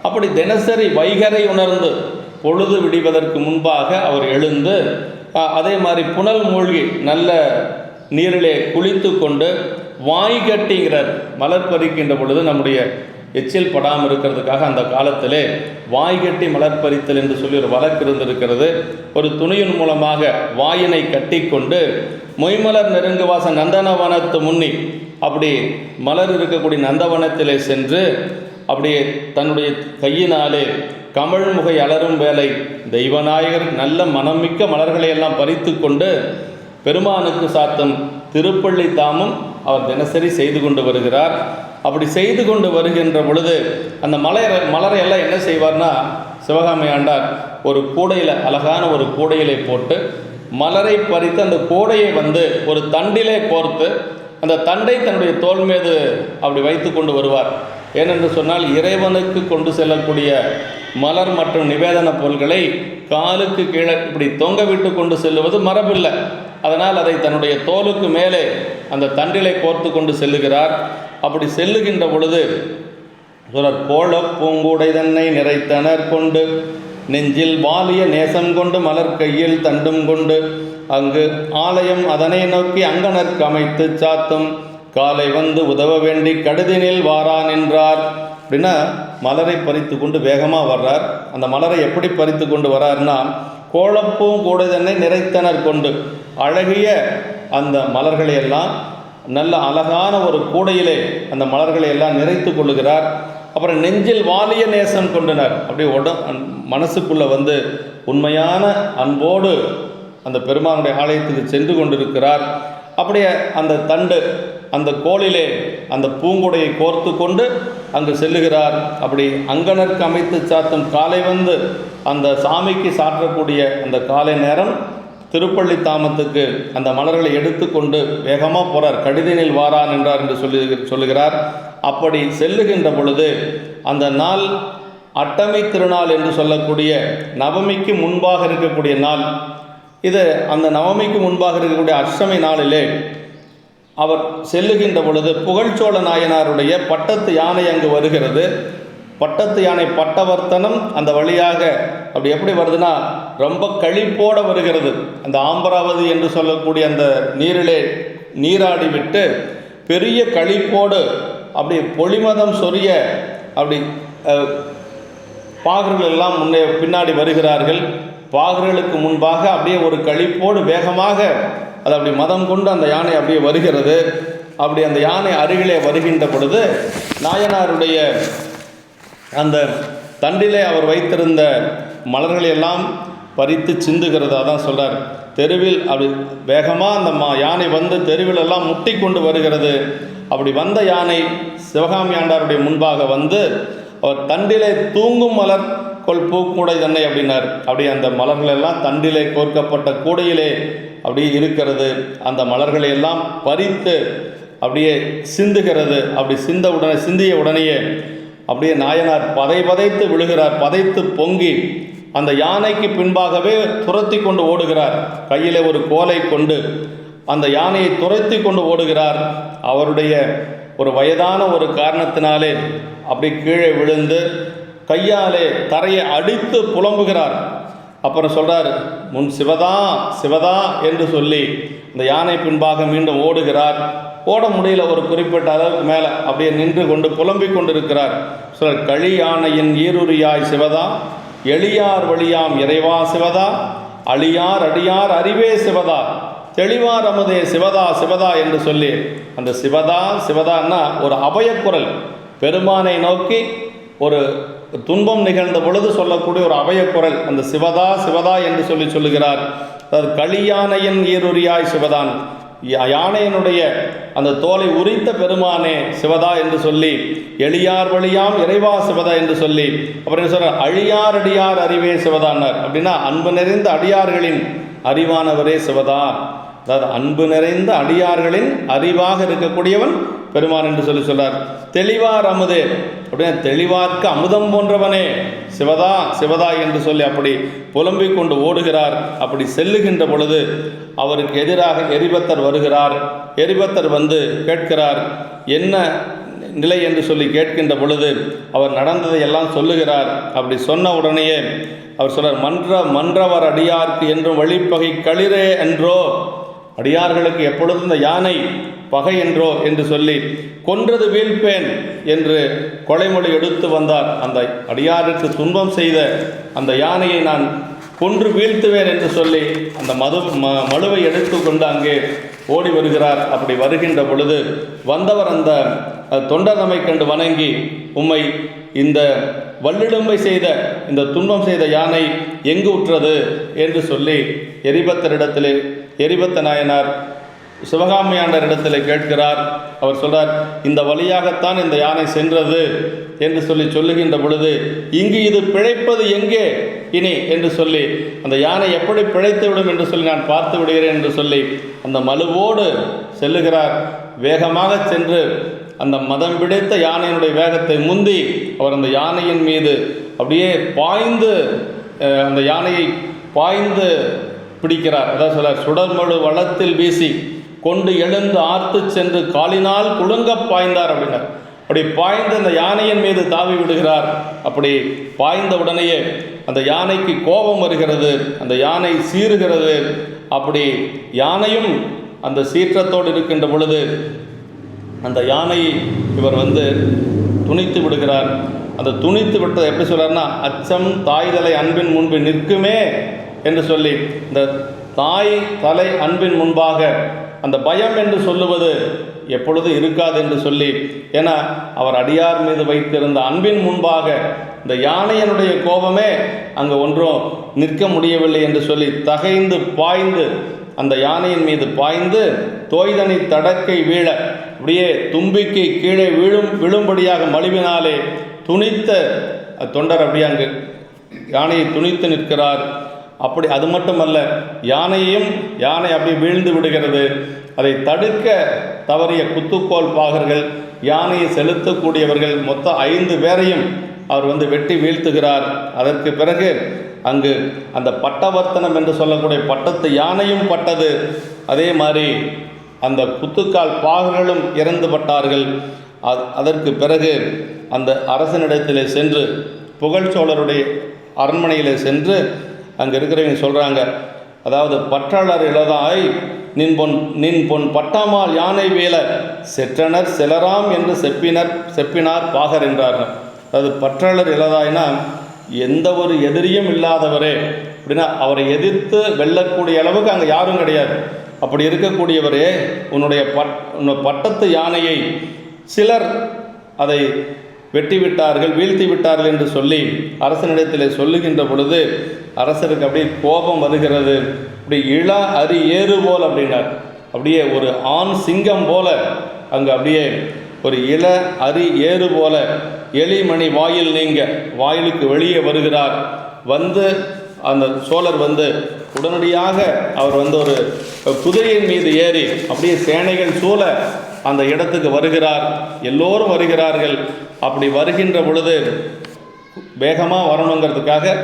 அப்படி தினசரி வைகரை உணர்ந்து பொழுது விடிவதற்கு முன்பாக அவர் எழுந்து அதே மாதிரி புனல் மூழ்கி நல்ல நீரிலே குளித்து கொண்டு வாய் கட்டிங்கிறார். மலர் பறிக்கின்ற பொழுது நம்முடைய எச்சில் படாமல் இருக்கிறதுக்காக அந்த காலத்திலே வாய்கட்டி மலர் பறித்தல் என்று சொல்லி ஒரு வழக்கு இருந்திருக்கிறது. ஒரு துணியின் மூலமாக வாயினை கட்டி கொண்டு மொய்மலர் நெருங்குவாச நந்தனவனத்து முன்னி அப்படி மலர் இருக்கக்கூடிய நந்தவனத்திலே சென்று அப்படியே தன்னுடைய கையினாலே கமழ்முகை அலரும் வேலை தெய்வநாயகர் நல்ல மனமிக்க மலர்களை எல்லாம் பறித்து கொண்டு பெருமானுக்கு சாத்தும் திருப்பள்ளி தாமும் அவர் தினசரி செய்து கொண்டு வருகிறார். அப்படி செய்து கொண்டு வருகின்ற பொழுது அந்த மலரை எல்லாம் என்ன செய்வார்னா, சிவகாமி ஆண்டார் ஒரு கூடையில் அழகான ஒரு கூடையிலே போட்டு மலரை பறித்து அந்த கூடையை ஒரு தண்டிலே கோர்த்து அந்த தண்டை தன்னுடைய தோல் மீது அப்படி வைத்து கொண்டு வருவார். ஏனென்று சொன்னால் இறைவனுக்கு கொண்டு செல்லக்கூடிய மலர் மற்றும் நிவேதன பொருள்களை காலுக்கு கீழே இப்படி தொங்க விட்டு கொண்டு செல்லுவது மரபில்லை. அதனால் அதை தன்னுடைய தோலுக்கு மேலே அந்த தண்டிலை கோர்த்து கொண்டு செல்லுகிறார். அப்படி செல்லுகின்ற பொழுது கோல பூங்கூடை தன்னை நிறைத்தனர் கொண்டு நெஞ்சில் வாலிய நேசம் கொண்டு மலர் கையில் தண்டும் கொண்டு அங்கு ஆலயம் அதனை நோக்கி அங்கனர்க்கு அமைத்து சாத்தும் காலை உதவ வேண்டி கடுதினில் வாரான் என்றார். அப்படின்னா மலரை பறித்து கொண்டு வேகமாக வர்றார். அந்த மலரை எப்படி பறித்து கொண்டு வர்றார்னா, கோலப்பூம் கூட தன்னை நிறைத்தனர் கொண்டு அழகிய அந்த மலர்களை எல்லாம் நல்ல அழகான ஒரு கூடையிலே அந்த மலர்களை எல்லாம் நிறைத்து கொள்ளுகிறார். அப்புறம் நெஞ்சில் வாலிய நேசம் கொண்டனர். அப்படியே மனசுக்குள்ளே உண்மையான அன்போடு அந்த பெருமானுடைய ஆலயத்துக்கு சென்று கொண்டிருக்கிறார். அப்படியே அந்த தண்டு அந்த கோலிலே அந்த பூங்குடையை கோர்த்து கொண்டு அங்கு செல்லுகிறார். அப்படி அங்கனருக்கு அமைத்து சாத்தும் காலை அந்த சாமிக்கு சாற்றக்கூடிய அந்த காலை நேரம் திருப்பள்ளி தாமத்துக்கு அந்த மலர்களை எடுத்து கொண்டு வேகமாக போகிறார். கடிதினில் வாரான் என்றார் என்று சொல்லுகிறார். அப்படி செல்லுகின்ற பொழுது அந்த நாள் அட்டமை திருநாள் என்று சொல்லக்கூடிய நவமிக்கு முன்பாக இருக்கக்கூடிய நாள். இது அந்த நவமிக்கு முன்பாக இருக்கக்கூடிய அஷ்டமி நாளிலே அவர் செல்லுகின்ற பொழுது புகழ்ச்சோழ நாயனாருடைய பட்டத்து யானை அங்கு வருகிறது. பட்டத்து யானை பட்டவர்த்தனம் அந்த வழியாக அப்படி எப்படி வருதுன்னா ரொம்ப கழிப்போடு வருகிறது. அந்த ஆம்பராவதி என்று சொல்லக்கூடிய அந்த நீரிலே நீராடி விட்டு பெரிய கழிப்போடு அப்படி பொலிமதம் சொரிய அப்படி பாகர்கள் எல்லாம் முன்னே பின்னாடி வருகிறார்கள். பாகர்களுக்கு முன்பாக அப்படியே ஒரு கழிப்போடு வேகமாக அது அப்படி மதம் கொண்டு அந்த யானை அப்படியே வருகிறது. அப்படி அந்த யானை அருகிலே வருகின்ற பொழுது நாயனாருடைய அந்த தண்டிலே அவர் வைத்திருந்த மலர்களை எல்லாம் பறித்து சிந்துகிறது. அதான் சொல்கிறார், தெருவில் அப்படி வேகமாக அந்த யானை தெருவில் எல்லாம் முட்டி கொண்டு வருகிறது. அப்படி வந்த யானை சிவகாமி ஆண்டாருடைய முன்பாக அவர் தண்டிலே தூங்கும் மலர் கொள் பூக்கூடை தன்னை அப்படின்னார். அப்படியே அந்த மலர்கள் எல்லாம் தண்டிலே கோர்க்கப்பட்ட கூடையிலே அப்படியே இருக்கிறது. அந்த மலர்களை எல்லாம் பறித்து அப்படியே சிந்துகிறது. அப்படி சிந்திய உடனேயே அப்படியே நாயனார் பதைத்து விழுகிறார். பதைத்து பொங்கி அந்த யானைக்கு பின்பாகவே துரத்தி கொண்டு ஓடுகிறார். கையில் ஒரு கோலை கொண்டு அந்த யானையை துரத்தி கொண்டு ஓடுகிறார். அவருடைய ஒரு வயதான ஒரு காரணத்தினாலே அப்படி கீழே விழுந்து கையாலே தரையை அடித்து புலம்புகிறார். அப்புறம் சொல்கிறார், முன் சிவதா சிவதா என்று சொல்லி இந்த யானை பின்பாக மீண்டும் ஓடுகிறார். ஓட முடியல, ஒரு குறிப்பிட்ட அளவுக்கு மேலே அப்படியே நின்று கொண்டு புலம்பிக் கொண்டிருக்கிறார். சொல்கிறார், களி யானையின் ஈருரியாய் சிவதா எளியார் வழியாம் இறைவா சிவதா அழியார் அடியார் அறிவே சிவதா தெளிவார் அமுதே சிவதா சிவதா என்று சொல்லி அந்த சிவதா சிவதான்னா ஒரு அபயக்குரல், பெருமானை நோக்கி ஒரு துன்பம் நிகழ்ந்த பொழுது சொல்லக்கூடிய ஒரு அபயக்குரல், அந்த சிவதா சிவதா என்று சொல்லுகிறார். அதாவது களியானையின் ஈருரியாய் சிவதான், யானையினுடைய அந்த தோலை உரித்த பெருமானே சிவதா என்று சொல்லி எளியார் வழியாம் இறைவா சிவதா என்று சொல்லி அப்புறம் என்ன சொல்கிறார், அழியார் அடியார் அறிவே சிவதான்னார். அப்படின்னா அன்பு நிறைந்த அடியார்களின் அறிவானவரே சிவதா. அதாவது அன்பு நிறைந்த அடியார்களின் அறிவாக இருக்கக்கூடியவன் பெருமான் என்று சொல்றார். தெளிவார் அமுதே அப்படின்னா தெளிவார்க்கு அமுதம் போன்றவனே சிவதா சிவதா என்று சொல்லி அப்படி புலம்பிக் கொண்டு ஓடுகிறார். அப்படி செல்லுகின்ற பொழுது அவருக்கு எதிராக எரிபத்தர் வருகிறார். எரிபத்தர் வந்து கேட்கிறார், என்ன நிலை என்று சொல்லி கேட்கின்ற பொழுது அவர் நடந்ததை எல்லாம் சொல்லுகிறார். அப்படி சொன்ன உடனேயே அவர் சொல்றார், மன்றவர் அடியார்க்கு என்றும் வழிப்பகை களிரே என்றோ, அடியார்களுக்கு எப்பொழுதும் இந்த யானை பகை என்றோ என்று சொல்லி கொன்றது வீழ்ப்பேன் என்று கொலைமொழி எடுத்து வந்தார். அந்த அடியாருக்கு துன்பம் செய்த அந்த யானையை நான் கொன்று வீழ்த்துவேன் என்று சொல்லி அந்த மழுவை எடுத்து கொண்டு அங்கே ஓடி வருகிறார். அப்படி வருகின்ற பொழுது வந்தவர் அந்த தொண்டர் நம்மை கண்டு வணங்கி, உம்மை இந்த வல்லிடும்பை செய்த இந்த துன்பம் செய்த யானை எங்கு உற்றது என்று சொல்லி எரிபத்த நாயனார் சிவகாமியாண்டர் இடத்தில் கேட்கிறார். அவர் சொல்றார், இந்த வழியாகத்தான் இந்த யானை சென்றது என்று சொல்லி சொல்லுகின்ற பொழுது, இங்கு இது பிழைப்பது எங்கே இனி என்று சொல்லி, அந்த யானை எப்படி பிழைத்து விடும் என்று சொல்லி நான் பார்த்து விடுகிறேன் என்று சொல்லி அந்த மழுவோடு செல்லுகிறார். வேகமாக சென்று அந்த மதம் பிடித்த யானையினுடைய வேகத்தை முந்தி அவர் அந்த யானையின் மீது அப்படியே பாய்ந்து அந்த யானையை பாய்ந்து பிடிக்கிறார். அதான் சொல்றார், சுடர்மழு வளத்தில் வீசி கொண்டு எழுந்து ஆர்த்து சென்று காலினால் குலுங்க பாய்ந்தார் அப்படின்னார். அப்படி பாய்ந்து அந்த யானையின் மீது தாவி விடுகிறார். அப்படி பாய்ந்த உடனேயே அந்த யானைக்கு கோபம் வருகிறது, அந்த யானை சீறுகிறது. அப்படி யானையும் அந்த சீற்றத்தோடு இருக்கின்ற பொழுது அந்த யானையை இவர் வந்து துணித்து விடுகிறார். அந்த துணித்து விட்டதை எப்படி சொல்றாருன்னா, அச்சம் தாய் தலை அன்பின் முன்பு நிற்குமே என்று சொல்லி, இந்த தாய் தலை அன்பின் முன்பாக அந்த பயம் என்று சொல்லுவது எப்பொழுது இருக்காது என்று சொல்லி, ஏன்னா அவர் அடியார் மீது வைத்திருந்த அன்பின் முன்பாக இந்த யானையனுடைய கோபமே அங்கே ஒன்றும் நிற்க முடியவில்லை என்று சொல்லி தகைந்து பாய்ந்து அந்த யானையின் மீது பாய்ந்து தோய்தனி தடக்கை வீழ அப்படியே தும்பிக்கை கீழே விழும்படியாக மலிவினாலே துணித்த தொண்டர் அப்படியே அங்கு யானையை துணித்து நிற்கிறார். அப்படி அது மட்டுமல்ல, யானை அப்படி வீழ்ந்து விடுகிறது. அதை தடுக்க தவறிய குத்துக்கோல் பாகர்கள், யானையை செலுத்தக்கூடியவர்கள் மொத்தம் 5 பேரையும் அவர் வந்து வெட்டி வீழ்த்துகிறார். அதற்கு பிறகு அங்கு அந்த பட்டவர்த்தனம் என்று சொல்லக்கூடிய பட்டத்து யானையும் பட்டது. அதே மாதிரி அந்த குத்துக்கால் பாகர்களும் இறந்து பட்டார்கள். அதற்கு பிறகு அந்த அரசனிடத்திலே சென்று, புகழ்ச்சோழருடைய அரண்மனையிலே சென்று அங்கே இருக்கிறவங்க சொல்கிறாங்க, அதாவது பற்றாளர் இளதாய் நின் பொன் பட்டாமால் யானை வீலர் செற்றனர் சிலராம் என்று செப்பினார் பாகர் என்றார்கள். அதாவது பற்றாளர் இளதாய்னா எந்த ஒரு எதிரியும் இல்லாதவரே அப்படின்னா, அவரை எதிர்த்து வெல்லக்கூடிய அளவுக்கு அங்கே யாரும் கிடையாது. அப்படி இருக்கக்கூடியவரே உன்னுடைய பட்டத்து யானையை சிலர் அதை வெட்டி விட்டார்கள், வீழ்த்தி விட்டார்கள் என்று சொல்லி அரசனிடத்தில் சொல்லுகின்ற பொழுது அரசருக்கு அப்படியே கோபம் வருகிறது. அப்படி இள அரி ஏறு போல் அப்படின்னார். அப்படியே ஒரு ஆண் சிங்கம் போல அங்கே அப்படியே ஒரு இள அரி ஏறு போல எலிமணி வாயில் நீங்க வாயிலுக்கு வெளியே வருகிறார். வந்து அந்த சோழர் வந்து உடனடியாக அவர் வந்து ஒரு குதிரையின் மீது ஏறி அப்படியே சேனைகள் சூழ அந்த இடத்துக்கு வருகிறார். எல்லோரும் வருகிறார்கள். அப்படி வருகின்ற பொழுது வேகமாக வரணுங்கிறதுக்காக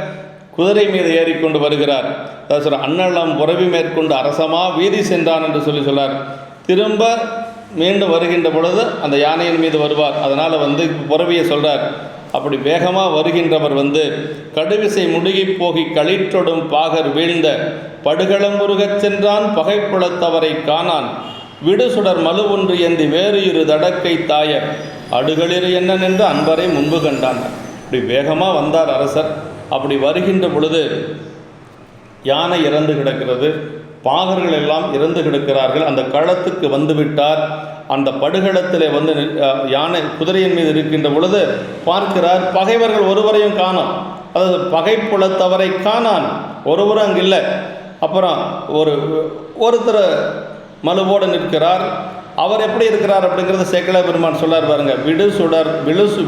குதிரை மீது ஏறிக்கொண்டு வருகிறார். அதாவது சொல்ற, அன்னலம் புறவி மேற்கொண்டு அரசமா வீதி சென்றான் என்று சொல்றார். திரும்ப மீண்டும் வருகின்ற பொழுது அந்த யானையின் மீது வருவார். அதனால் வந்து புறவியை சொல்கிறார். அப்படி வேகமாக வருகின்றவர் வந்து கடுவிசை முடுகி போகி களிற்றொடும் பாகர் வீழ்ந்த படுகளம்புருகச் சென்றான் பகைப்புலத்தவரை காணான் விடுசுடர் மலு ஒன்று ஏந்தி வேறு இரு தடக்கை தாய அடுகளிரு என்ன என்று அன்பரை முன்பு கண்டான். அப்படி வேகமாக வந்தார் அரசர். அப்படி வருகின்ற பொழுது யானை இறந்து கிடக்கிறது, பாகர்கள் எல்லாம் இறந்து கிடக்கிறார்கள். அந்த களத்துக்கு வந்து விட்டார். அந்த படுகளத்திலே வந்து யானை குதிரையின் மீது இருக்கின்ற பொழுது பார்க்கிறார், பகைவர்கள் ஒருவரையும் காணோம். அதாவது பகைப்புலத்தவரை காணான், ஒருவரும் அங்கே இல்லை. அப்புறம் ஒருத்தர் மலுவோடு நிற்கிறார். அவர் எப்படி இருக்கிறார் அப்படிங்கிறத சேக்கிழார் பெருமான் சொல்லார் பாருங்க.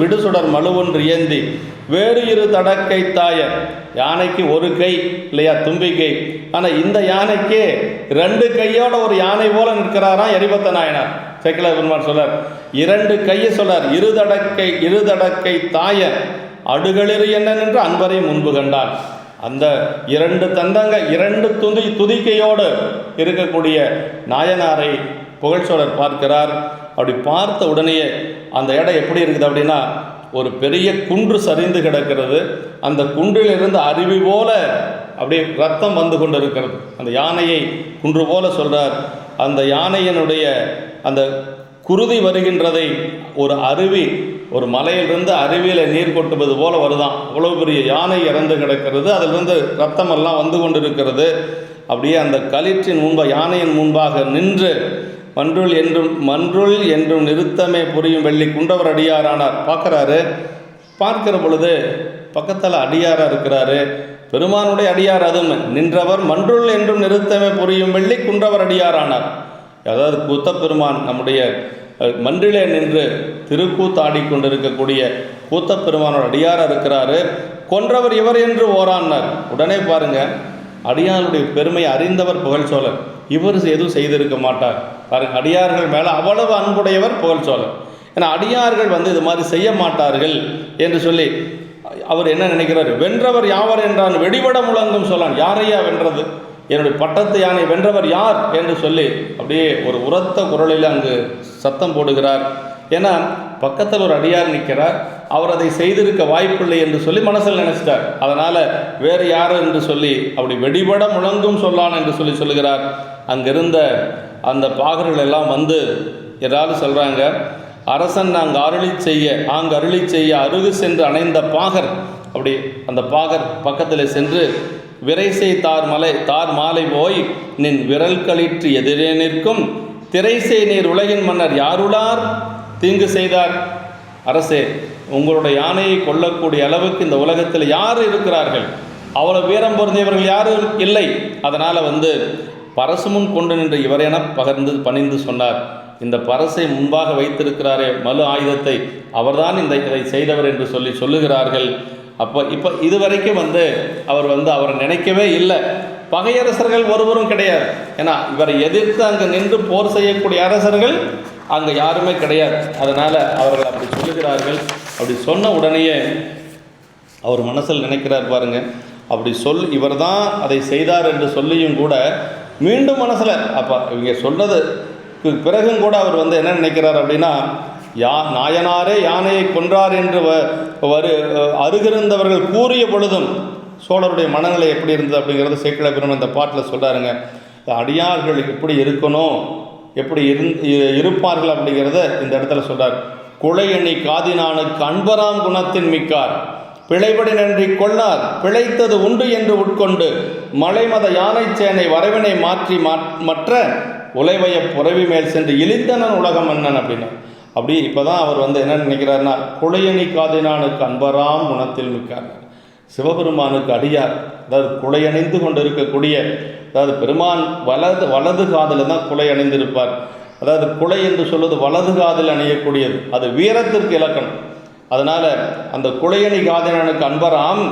விடுசுடர் மழுவொன்று ஏந்தி வேறு இரு தடக்கை தாய. யானைக்கு ஒரு கை இல்லையா, தும்பிக்கை. ஆனால் இந்த யானைக்கு 2 கையோட ஒரு யானை போல நிற்கிறாராம் எரிபத்த நாயனார். சேக்கிழார் பெருமான் சொல்லார், 2 கையை சொல்லார். இருதடக்கை தாய அடுகளிரு என்ன நின்று அன்பரை முன்பு கண்டான். அந்த 2 தந்தங்க 2 துதிக்கையோடு இருக்கக்கூடிய நாயனாரை புகழ்ச்சோழர் பார்க்கிறார். அப்படி பார்த்த உடனேயே அந்த இடம் எப்படி இருக்குது அப்படின்னா, ஒரு பெரிய குன்று சரிந்து கிடக்கிறது. அந்த குன்றிலிருந்து அருவி போல அப்படியே ரத்தம் வந்து கொண்டு இருக்கிறது. அந்த யானையை குன்று போல சொல்கிறார். அந்த யானையினுடைய அந்த குருதி வருகின்றதை ஒரு அருவி, ஒரு மலையிலிருந்து அருவியில் நீர் கொட்டுவது போல வருதான். அவ்வளோ பெரிய யானை இறந்து கிடக்கிறது. அதிலிருந்து ரத்தமெல்லாம் வந்து கொண்டு இருக்கிறது. அப்படியே அந்த களிற்றின் யானையின் முன்பாக நின்று மன்றுள் என்றும் நிறுத்தமே புரியும் வெள்ளி குன்றவர் அடியாரானார். பார்க்கிற பொழுது பக்கத்தில் அடியாராக இருக்கிறாரு, பெருமானுடைய அடியார். அதுவும் நின்றவர் மன்றுள் என்றும் நிறுத்தமே புரியும் வெள்ளி குன்றவர் அடியாரானார். அதாவது கூத்தப்பெருமான் நம்முடைய மன்றிலே நின்று திருக்கூத்தாடி கொண்டிருக்கக்கூடிய கூத்தப்பெருமானோட அடியாராக இருக்கிறாரு. கொன்றவர் இவர் என்று ஓரானார். உடனே பாருங்க, அடியாருடைய பெருமையை அறிந்தவர் புகழ்ச்சோழர். இவர் எதுவும் செய்திருக்க மாட்டார். பாருங்க, அடியார்கள் மேலே அவ்வளவு அன்புடையவர் புகழ்ச்சோழர். ஏன்னா அடியார்கள் இது மாதிரி செய்ய மாட்டார்கள் என்று சொல்லி அவர் என்ன நினைக்கிறார், வென்றவர் யாவர் என்றான் வெடிபட முழங்கும் சொல்லான். யாரையா வென்றது? என்னுடைய பட்டத்து யானை வென்றவர் யார் என்று சொல்லி அப்படியே ஒரு உரத்த குரலில் அங்கு சத்தம் போடுகிறார். ஏன்னா பக்கத்தில் ஒரு அடியார் நிற்கிறார், அவர் அதை செய்திருக்க வாய்ப்பில்லை என்று சொல்லி மனசில் நினைச்சிட்டார். அதனால் வேறு யார் என்று சொல்லி அப்படி வெடிபட முழங்கும் சொல்லான் என்று சொல்லுகிறார். அங்கிருந்த அந்த பாகர்கள் எல்லாம் ஏதாவது சொல்கிறாங்க, அரசன் அங்கு அருளி செய்ய அருகு சென்று அணைந்த பாகர். அப்படி அந்த பாகர் பக்கத்தில் சென்று விரைசை தார் மாலை போய் நின் விரல் களிற்று எதிரே நிற்கும் திரைசை நீர் உலகின் மன்னர் யாருளார் தீங்கு செய்தார். அரசே, உங்களுடைய யானையை கொல்லக்கூடிய அளவுக்கு இந்த உலகத்தில் யார் இருக்கிறார்கள்? அவ்வளோ வீரம் பொருந்தியவர்கள் யாரும் இல்லை. அதனால் பரசு முன் கொண்டு நின்று இவரென பணிந்து சொன்னார். இந்த பரசை முன்பாக வைத்திருக்கிறாரே மலு ஆயுதத்தை, அவர்தான் இதை செய்தவர் என்று சொல்லுகிறார்கள். இப்போ இதுவரைக்கும் அவர் அவரை நினைக்கவே இல்லை. பகையரசர்கள் ஒருவரும் கிடையாது. ஏன்னா இவரை எதிர்த்து அங்கே நின்று போர் செய்யக்கூடிய அரசர்கள் அங்கே யாருமே கிடையாது. அதனால் அவர்கள் அப்படி சொல்லுகிறார்கள். அப்படி சொன்ன உடனேயே அவர் மனசில் நினைக்கிறார் பாருங்க, அப்படி இவர் தான் அதை செய்தார் என்று சொல்லியும் கூட மீண்டும் மனசில் அப்போ இவங்க சொன்னதுக்கு பிறகும் கூட அவர் என்ன நினைக்கிறார் அப்படின்னா, நாயனாரே யானையை கொன்றார் என்று அருகிருந்தவர்கள் கூறிய பொழுதும் சோழருடைய மனநிலை எப்படி இருந்தது அப்படிங்கிறது சேக்கிழார் பெருமான் இந்த பாட்டில் சொல்கிறாருங்க. அடியார்கள் எப்படி இருக்கணும், எப்படி இருப்பார்கள் அப்படிங்கிறத இந்த இடத்துல சொல்கிறார். குழையணி காதினானுக்கு அன்பராம் குணத்தின் மிக்கார் பிழைபடி நன்றி கொள்ளார் பிழைத்தது உண்டு என்று உட்கொண்டு மலைமத யானை சேனை வரவினை மாற்றி மற்ற உலைவய புறவி மேல் சென்று இழிந்தனன் உலகம் அண்ணன் அப்படின்னு. அப்படி இப்போ தான் அவர் என்ன நினைக்கிறார்னா, குழையணி காதினானுக்கு அன்பராம் குணத்தில் மிக்கார், சிவபெருமானுக்கு அடியார். அதாவது குலை அணிந்து கொண்டு இருக்கக்கூடிய, அதாவது பெருமான் வலது காதில் தான் குலை அணிந்திருப்பார். அதாவது குலை என்று சொல்வது வலது காதில் அணியக்கூடியது, அது வீரத்திற்கு இலக்கணம். அதனால் அந்த குலையணி காதினானுக்கு அன்பராம்,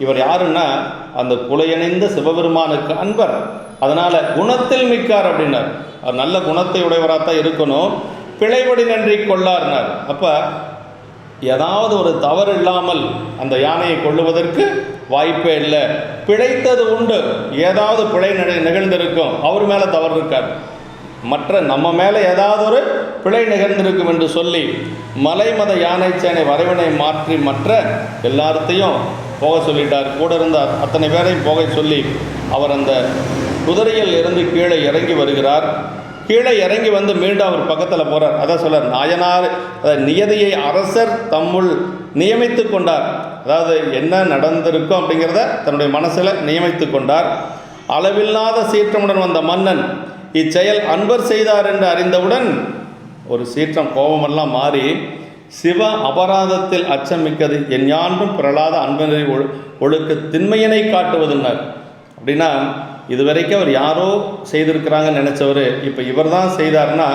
இவர் யாருன்னா அந்த குலையணிந்த சிவபெருமானுக்கு அன்பர். அதனால் குணத்தில் மிக்கார் அப்படின்னார். அவர் நல்ல குணத்தை உடையவராக தான் இருக்கணும். பிழைபடி நன்றி கொள்ளார்னார். அப்போ ஏதாவது ஒரு தவறு இல்லாமல் அந்த யானையை கொள்ளுவதற்கு வாய்ப்பே இல்லை. பிழைத்தது உண்டு, ஏதாவது பிழை நிகழ்ந்திருக்கும், அவர் மேலே தவறு இருக்கார், மற்ற நம்ம மேலே ஏதாவது ஒரு பிழை நிகழ்ந்திருக்கும் என்று சொல்லி மலைமத யானை சேனை வரவினை மாற்றி மற்ற எல்லாத்தையும் போக சொல்லிட்டார். கூட இருந்த அத்தனை பேரையும் போக சொல்லி அவர் அந்த குதிரையில் இருந்து கீழே இறங்கி வருகிறார். கீழே இறங்கி மீண்டும் அவர் பக்கத்தில் போகிறார். அதான் சொல்கிறார், நாயனார் நியதியை அரசர் தம்முள் நியமித்து கொண்டார். அதாவது என்ன நடந்திருக்கும் அப்படிங்கிறத தன்னுடைய மனசில் நியமித்து கொண்டார். அளவில்லாத சீற்றமுடன் வந்த மன்னன் இச்செயல் அன்பர் செய்தார் என்று அறிந்தவுடன் ஒரு சீற்றம் கோபமெல்லாம் மாறி, சிவ அபராதத்தில் அச்சமிக்கது என் யாண்டும் பிறளாத அன்பனை ஒழுக்க திண்மையினை காட்டுவதுன்னார். அப்படின்னா இதுவரைக்கும் அவர் யாரோ செய்திருக்கிறாங்கன்னு நினச்சவர் இப்போ இவர் தான் செய்தார்னா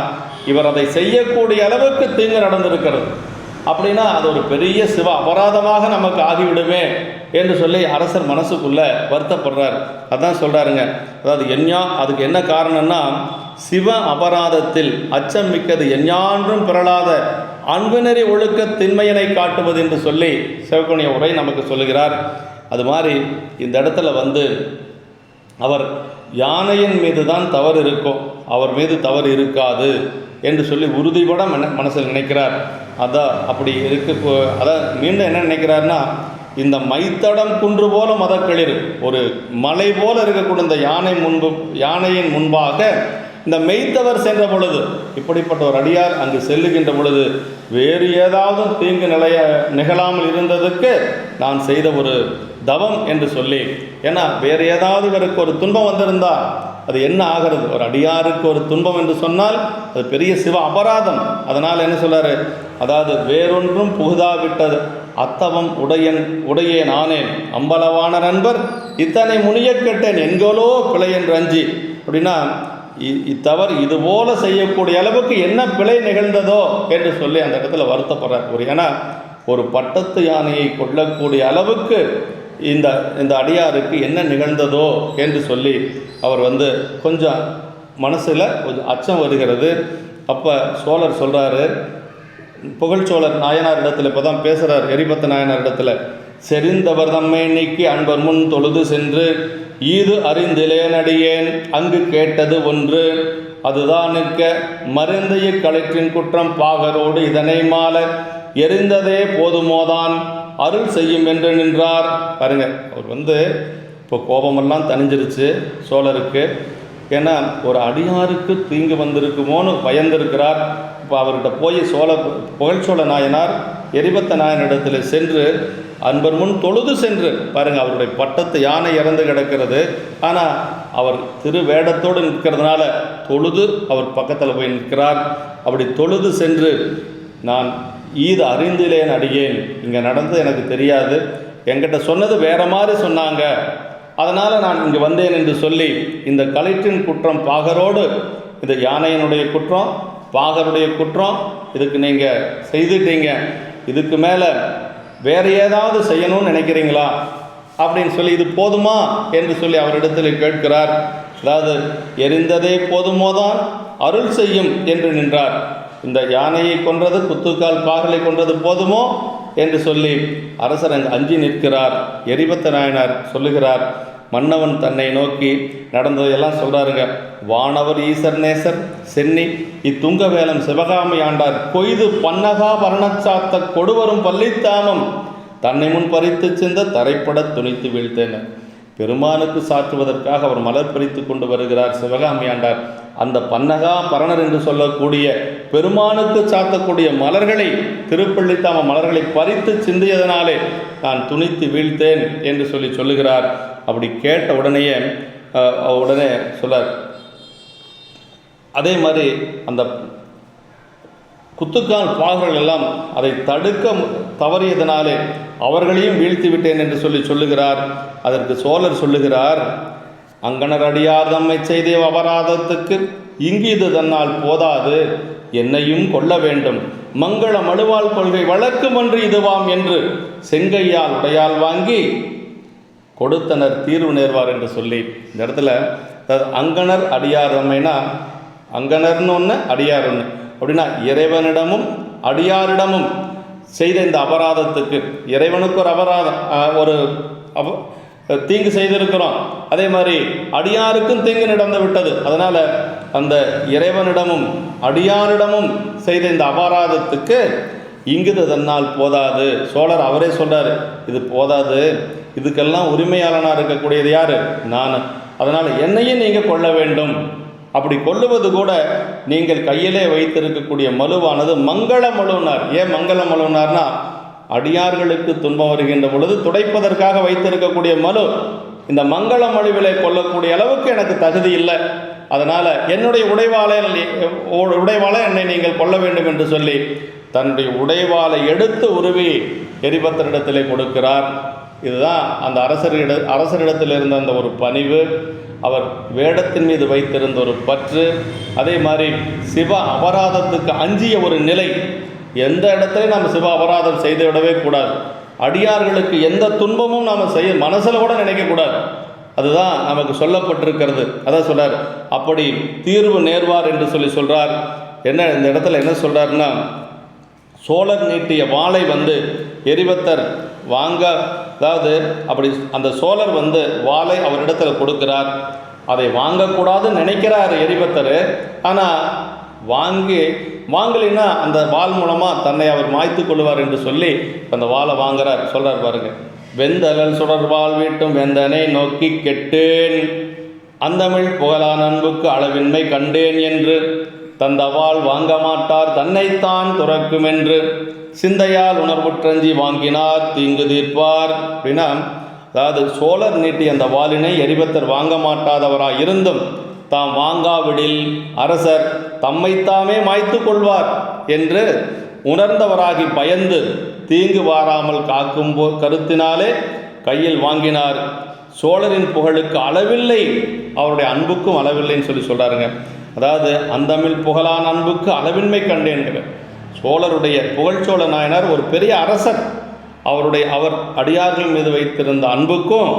இவர் அதை செய்யக்கூடிய அளவுக்கு தீங்கு நடந்திருக்கிறது. அப்படின்னா அது ஒரு பெரிய சிவ அபராதமாக நமக்கு ஆகிவிடுமே என்று சொல்லி அரசர் மனசுக்குள்ள வருத்தப்படுறார். அதான் சொல்கிறாருங்க, அதாவது அதுக்கு என்ன காரணம்னா, சிவ அபராதத்தில் அச்சம் மிக்கது எஞ்ஞான்றும் பிறளாத அன்புநெறி ஒழுக்க திண்மையினை காட்டுவது என்று சொல்லி சிவகோணிய உரை நமக்கு சொல்லுகிறார். அது மாதிரி இந்த இடத்துல அவர் யானையின் மீது தான் தவறு இருக்கும், அவர் மீது தவறு இருக்காது என்று சொல்லி உறுதிபட மனசில் நினைக்கிறார். அதான் அப்படி அதான் மீண்டும் என்ன நினைக்கிறார்னா, இந்த மைத்தடம் குன்று போல மதக்களிர், ஒரு மலை போல இருக்கக்கூடிய இந்த யானையின் முன்பாக இந்த மெய்த்தவர் சென்ற பொழுது, இப்படிப்பட்ட ஒரு அடியார் அங்கு செல்லுகின்ற பொழுது வேறு ஏதாவது தீங்கு நிகழாமல் இருந்ததுக்கு நான் செய்த ஒரு தவம் என்று சொல்லி, ஏன்னா வேறு ஏதாவது இவருக்கு ஒரு துன்பம் வந்திருந்தா அது என்ன ஆகிறது? ஒரு அடியாருக்கு ஒரு துன்பம் என்று சொன்னால் அது பெரிய சிவ அபராதம். அதனால் என்ன சொல்றாரு, அதாவது வேறொன்றும் புகுதாவிட்டது அத்தவம் உடையே நானேன் அம்பலவான நண்பர் இத்தனை முனிய கெட்டேன் என்கோலோ பிழை என்று அஞ்சி. அப்படின்னா இத்தவறு இதுபோல செய்யக்கூடிய அளவுக்கு என்ன பிழை நிகழ்ந்ததோ என்று சொல்லி அந்த இடத்துல வருத்தப்படுறார். ஏன்னா ஒரு பட்டத்து யானையை கொள்ளக்கூடிய அளவுக்கு இந்த அடியாருக்கு என்ன நிகழ்ந்ததோ என்று சொல்லி அவர் கொஞ்சம் மனசில் கொஞ்சம் அச்சம் வருகிறது. அப்போ சோழர் சொல்கிறாரு, புகழ்ச்சோழர் நாயனார் இடத்துல இப்போ தான் பேசுகிறார், எரிபத்த நாயனார் இடத்துல, செறிந்தவர் தம்மை நீக்கி அன்பர் முன் தொழுது சென்று ஈது அறிந்திலேனடியேன் அங்கு கேட்டது ஒன்று அதுதான் நிற்க மருந்தைய களற்றின் குற்றம் பாகரோடு இதனை மால எரிந்ததே போதுமோதான் அருள் செய்யும் என்று நின்றார். பாருங்க, அவர் இப்போ கோபமெல்லாம் தணிஞ்சிருச்சு சோழருக்கு. ஏன்னா ஒரு அடியாருக்கு தீங்கு வந்திருக்குமோன்னு பயந்திருக்கிறார். இப்போ அவர்கிட்ட போய் புகழ்ச்சோழ நாயனார் எரிபத்த நாயனிடத்தில் சென்று அன்பர் முன் தொழுது சென்று, பாருங்கள், அவருடைய பட்டத்து யானை இறந்து கிடக்கிறது, ஆனால் அவர் திருவேடத்தோடு நிற்கிறதுனால தொழுது அவர் பக்கத்தில் போய் நிற்கிறார். அப்படி தொழுது சென்று, நான் ஈது அறிந்திலேன் அடியேன், இங்கே நடந்தது எனக்கு தெரியாது, என்கிட்ட சொன்னது வேற மாதிரி சொன்னாங்க, அதனால் நான் இங்கே வந்தேன் என்று சொல்லி இந்த களிற்றின் குற்றம் பாகரோடு, இந்த யானையினுடைய குற்றம் பாகருடைய குற்றம் இதுக்கு நீங்கள் செய்துட்டீங்க, இதுக்கு மேலே வேறு ஏதாவது செய்யணும்னு நினைக்கிறீங்களா அப்படின்னு சொல்லி இது போதுமா என்று சொல்லி அவரிடத்தில் கேட்கிறார். அதாவது எரிந்ததே போதுமோதான் அருள் செய்யும் என்று நின்றார். இந்த யானையை கொன்றது, குத்துக்கால் பாகலை கொன்றது போதுமோ என்று சொல்லி அரசர் அங்கு அஞ்சி நிற்கிறார். எரிபத்த நாயனார் சொல்லுகிறார், மன்னவன் தன்னை நோக்கி நடந்ததையெல்லாம் சொல்கிறாருங்க. வானவர் ஈசர் நேசர் சென்னி இத்துங்க வேலம் சிவகாமி ஆண்டார் கொய்து பன்னகா பரணச்சாத்த கொடுவரும் பள்ளித்தாமம் தன்னை முன் பறித்து சிந்த தரைப்பட துணித்து வீழ்த்தேன். பெருமானுக்கு சாற்றுவதற்காக அவர் மலர் பறித்து கொண்டு வருகிறார் சிவகாமி ஆண்டார். அந்த பன்னகா பரணர் என்று சொல்லக்கூடிய பெருமானுக்கு சாத்தக்கூடிய மலர்களை, திருப்பள்ளித்தாம மலர்களை பறித்து சிந்தியதனாலே நான் துணித்து வீழ்த்தேன் என்று சொல்லுகிறார். அப்படி கேட்ட உடனே சொல்லார். அதே மாதிரி அந்த குத்துக்கால் பாகர்கள் எல்லாம் அதை தடுக்க தவறியதனாலே அவர்களையும் வீழ்த்தி விட்டேன் என்று சொல்லுகிறார். அதற்கு சோழர் சொல்லுகிறார், அங்கனர் அடியார் தம்மை செய்த அபராதத்துக்கு இங்கு இது தன்னால் போதாது, என்னையும் கொள்ள வேண்டும், மங்கள மழுவாள் கொள்கை வழக்குமன்று இதுவாம் என்று செங்கையால் உடையால் வாங்கி கொடுத்தனர் தீர்வு நேர்வார் என்று சொல்லி இந்த இடத்துல அங்கனர் அடியார் தம்மைனா அங்கனர்னு ஒன்று அடியார் ஒன்று. அப்படின்னா இறைவனிடமும் அடியாரிடமும் செய்த இந்த அபராதத்துக்கு, இறைவனுக்கு ஒரு அபராதம், ஒரு தீங்கு செய்திருக்கிறோம், அதே மாதிரி அடியாருக்கும் தீங்கு நடந்து விட்டது. அதனால் அந்த இறைவனிடமும் அடியாரிடமும் செய்த இந்த அபராதத்துக்கு இங்குது தன்னால் போதாது. சோழர் அவரே சொல்கிறார், இது போதாது, இதுக்கெல்லாம் உரிமையாளனாக இருக்கக்கூடியது யார்? நான். அதனால் என்னையும் நீங்கள் கொள்ள வேண்டும். அப்படி கொள்ளுவது கூட நீங்கள் கையிலே வைத்திருக்கக்கூடிய மலுவானது மங்கள மலுனார். ஏன் மங்கள மலுனார்னா, அடியார்களுக்கு துன்பம் வருகின்ற பொழுது துடைப்பதற்காக வைத்திருக்கக்கூடிய மலு. இந்த மங்கள மழுவிலை கொள்ளக்கூடிய அளவுக்கு எனக்கு தகுதி இல்லை, அதனால் என்னுடைய உடைவாளை என்னை நீங்கள் கொள்ள வேண்டும் என்று சொல்லி தன்னுடைய உடைவாளை எடுத்து உருவி எரிபத்தரிடத்திலே கொடுக்கிறார். இதுதான் அந்த அரசரிடத்தில் இருந்த அந்த ஒரு பணிவு. அவர் வேடத்தின் மீது வைத்திருந்த ஒரு பற்று, அதே மாதிரி சிவ அபராதத்துக்கு அஞ்சிய ஒரு நிலை. எந்த இடத்துலையும் நாம் சிவ அபராதம் செய்து விடவே கூடாது. அடியார்களுக்கு எந்த துன்பமும் நாம் செய்ய மனசில் கூட நினைக்கக்கூடாது. அதுதான் நமக்கு சொல்லப்பட்டிருக்கிறது. அதான் சொல்கிறார், அப்படி தீர்வு நேர்வார் என்று சொல்கிறார். என்ன இந்த இடத்துல என்ன சொல்கிறாருன்னா, சோழர் நீட்டிய வாளை எரிபத்தர் வாங்க, அதாவது அப்படி அந்த சோழர் வாளை அவரிடத்தில் கொடுக்கிறார். அதை வாங்கக்கூடாதுன்னு நினைக்கிறார் எரிபத்தர். ஆனால் வாங்கலைன்னா அந்த வாள் மூலமாக தன்னை அவர் மாய்த்து கொள்வார் என்று சொல்லி அந்த வாளை வாங்குறார். சொல்கிறார் பாருங்க, வெந்தலல் சுடர்வாள் வீட்டும் வெந்தனை நோக்கி கெட்டேன், அந்தமிழ் புகழான் அன்புக்கு அளவின்மை கண்டேன் என்று தந்தவாள் வாங்க மாட்டார் தன்னைத்தான் துறக்கும் என்று சிந்தையால் உணர்வுற்றஞ்சி வாங்கினார் தீங்கு தீர்ப்பார். அப்படின்னா, அதாவது சோழர் நீட்டி அந்த வாளினை எரிபத்தர் வாங்க மாட்டாதவராய் இருந்தும் தாம் வாங்காவிடில் அரசர் தம்மைத்தாமே மாய்த்து கொள்வார் என்று உணர்ந்தவராகி பயந்து தீங்கு வாராமல் காக்கும் கருத்தினாலே கையில் வாங்கினார். சோழரின் புகழுக்கு அளவில்லை, அவருடைய அன்புக்கும் அளவில்லைன்னு சொல்கிறாருங்க. அதாவது அந்தமிழ் புகழான் அன்புக்கு அளவின்மை கண்டேன்கிற சோழருடைய புகழ்ச்சோழ நாயனார் ஒரு பெரிய அரசர். அவர் அடியார்கள் மீது வைத்திருந்த அன்புக்கும்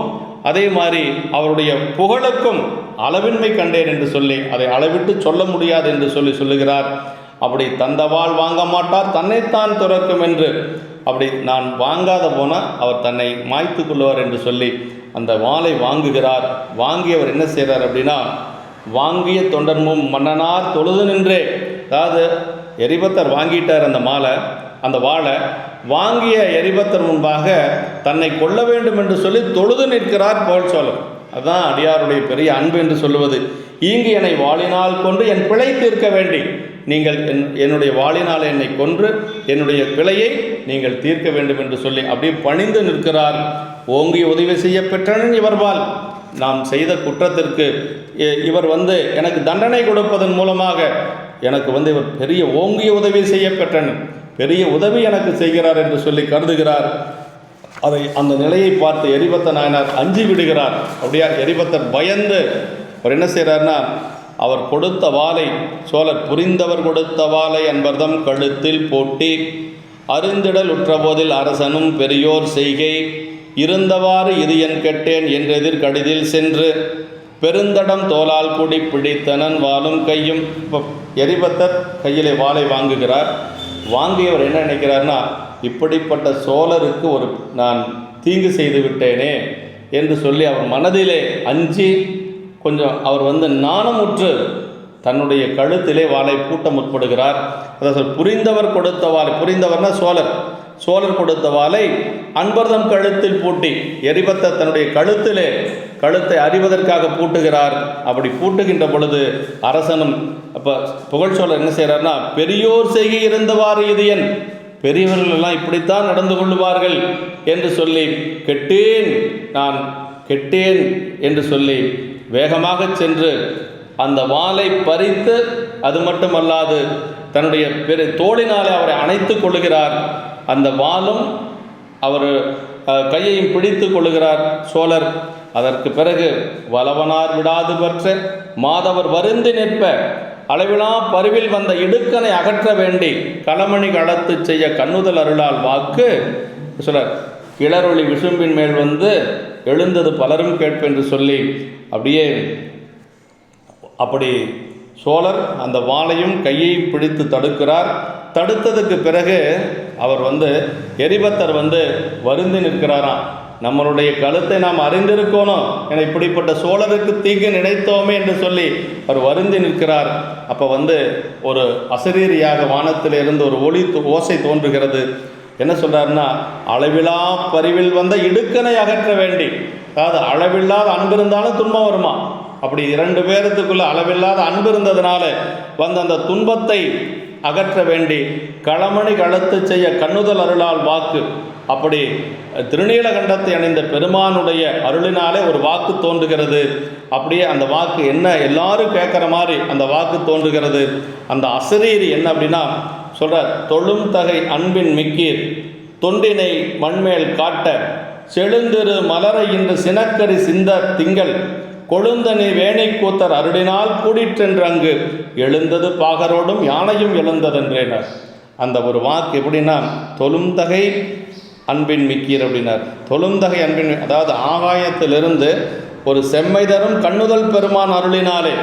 அதே மாதிரி அவருடைய புகழுக்கும் அளவின்மை கண்டேன் என்று சொல்லி அதை அளவிட்டு சொல்ல முடியாது என்று சொல்லுகிறார். அப்படி தந்தவாள் வாங்க மாட்டார் தன்னைத்தான் துறக்கும் என்று, அப்படி நான் வாங்காத போனால் அவர் தன்னை மாய்த்து கொள்வார் என்று சொல்லி அந்த வாளை வாங்குகிறார். வாங்கியவர் என்ன செய்கிறார் அப்படின்னா, வாங்கிய தொண்டர்மும் மன்னனார் தொழுது நின்றே, அதாவது எரிபத்தர் வாங்கிட்டார் அந்த வாளை வாங்கிய எரிபத்தர் முன்பாக தன்னை கொல்ல வேண்டும் என்று சொல்லி தொழுது நிற்கிறார் புகழ்ச்சோழர். அதுதான் அடியாருடைய பெரிய அன்பு என்று சொல்லுவது. ஈங்கு என்னை வாளினால் கொண்டு என் பிழை தீர்க்க வேண்டி நீங்கள் என்னுடைய வாளினால் என்னை கொன்று என்னுடைய பிழையை நீங்கள் தீர்க்க வேண்டும் என்று சொல்லி அப்படியே பணிந்து நிற்கிறார். ஓங்கி உதவி செய்ய பெற்றனன் இவர்வால், நாம் செய்த குற்றத்திற்கு இவர் எனக்கு தண்டனை கொடுப்பதன் மூலமாக எனக்கு இவர் பெரிய ஓங்கிய உதவி செய்ய பெற்றனன், பெரிய உதவி எனக்கு செய்கிறார் என்று சொல்லி கருதுகிறார். அந்த நிலையை பார்த்து எரிபத்த நாயனார் அஞ்சி விடுகிறார். அப்படியா எரிபத்தர் பயந்து அவர் என்ன செய்கிறார்னா, அவர் கொடுத்த வாளை, சோழர் புரிந்தவர் கொடுத்த வாளை அன்பர்தம் கழுத்தில் போட்டி அருந்திடல் உற்றபோதில் அரசனும் பெரியோர் செய்கை இருந்தவாறு இது என் கெட்டேன் என்றெதிர் கடிதில் சென்று பெருந்தடம் தோலால் கூடி பிடித்தனன் வாளும் கையும். இப்போ எரிபத்தர் கையிலே வாளை வாங்குகிறார். வாங்கியவர் என்ன நினைக்கிறார்னா, இப்படிப்பட்ட சோழருக்கு நான் தீங்கு செய்து விட்டேனே என்று சொல்லி அவர் மனதிலே அஞ்சி கொஞ்சம் அவர் நாணமுற்று தன்னுடைய கழுத்திலே வாளை பூட்ட முற்படுகிறார். அதாவது புரிந்தவர் கொடுத்த வாளை, புரிந்தவர்னா சோழர் கொடுத்த வாளை அன்பர்தம் கழுத்தில் பூட்டி எரிபத்தர் தன்னுடைய கழுத்தை அறிவதற்காக பூட்டுகிறார். அப்படி பூட்டுகின்ற பொழுது அரசனும் அப்போ புகழ்ச்சோழர் என்ன செய்கிறார்னா, பெரியோர் செய்கை இருந்தவாறு இது என், பெரியவர்கள் எல்லாம் இப்படித்தான் நடந்து கொள்ளுவார்கள் என்று சொல்லி நான் கெட்டேன் என்று சொல்லி வேகமாக சென்று அந்த வாளை பறித்து, அது மட்டுமல்லாது தன்னுடைய தோளினாலே அவரை அணைத்து கொள்ளுகிறார். அந்த வாளும் அவர் கையையும் பிடித்து கொள்ளுகிறார் சோழர். அதற்கு பிறகு வலவனார் விடாது பற்ற மாதவர் வருந்தி நிற்ப அளவிலா பருவில் வந்த இடுக்கனை அகற்ற வேண்டி களமணி களத்து செய்ய கண்ணுதல் அருளால் வாக்கு சொல்றார். கிளறொளி விசும்பின் மேல் எழுந்தது பலரும் கேட்பென்று சொல்லி அப்படி சோழர் அந்த வாளையும் கையையும் பிடித்து தடுக்கிறார். தடுத்ததுக்கு பிறகு அவர் எரிபத்தர் வருந்தி நிற்கிறாராம். நம்மளுடைய கழுத்தை நாம் அறிந்திருக்கணும் என இப்படிப்பட்ட சோழருக்கு தீங்கு நினைத்தோமே என்று சொல்லி அவர் வருந்தி நிற்கிறார். அப்போ ஒரு அசரீரியாக வானத்திலிருந்து ஒரு ஓசை தோன்றுகிறது. என்ன சொல்கிறாருன்னா, அளவிலா பரிவில் வந்த இடுக்கனை அகற்ற வேண்டி, அதாவது அளவில்லாத அன்பு இருந்தாலும் துன்பம் வருமா, அப்படி 2 பேருக்குள்ள அளவில்லாத அன்பு இருந்ததுனால அந்த துன்பத்தை அகற்ற வேண்டி களமணி களத்து செய்ய கண்ணுதல் அருளால் வாக்கு, அப்படி திருநீலகண்டத்தை அணிந்த பெருமானுடைய அருளினாலே ஒரு வாக்கு தோன்றுகிறது. அப்படியே அந்த வாக்கு என்ன, எல்லாரும் கேட்குற மாதிரி அந்த வாக்கு தோன்றுகிறது. அந்த அசரீரி என்ன அப்படின்னா சொல்ற, தொழும் தகை அன்பின் மிக்கீர் தொண்டினை மண்மேல் காட்ட செழுந்திரு மலரை இன்று சினக்கரி சிந்த திங்கள் கொழுந்தனி வேணை கூத்தர் அருளினால் கூடிற்றென்று அங்கு எழுந்தது பாகரோடும் யானையும் எழுந்ததென்றேனர். அந்த ஒரு வாக்கு எப்படின்னா தொழுந்தகை அன்பின் மிக்கீர் அப்படின்னார். தொழுந்தகை அன்பின், அதாவது ஆகாயத்திலிருந்து ஒரு செம்மை தரும் கண்ணுதல் பெருமான் அருளினாலே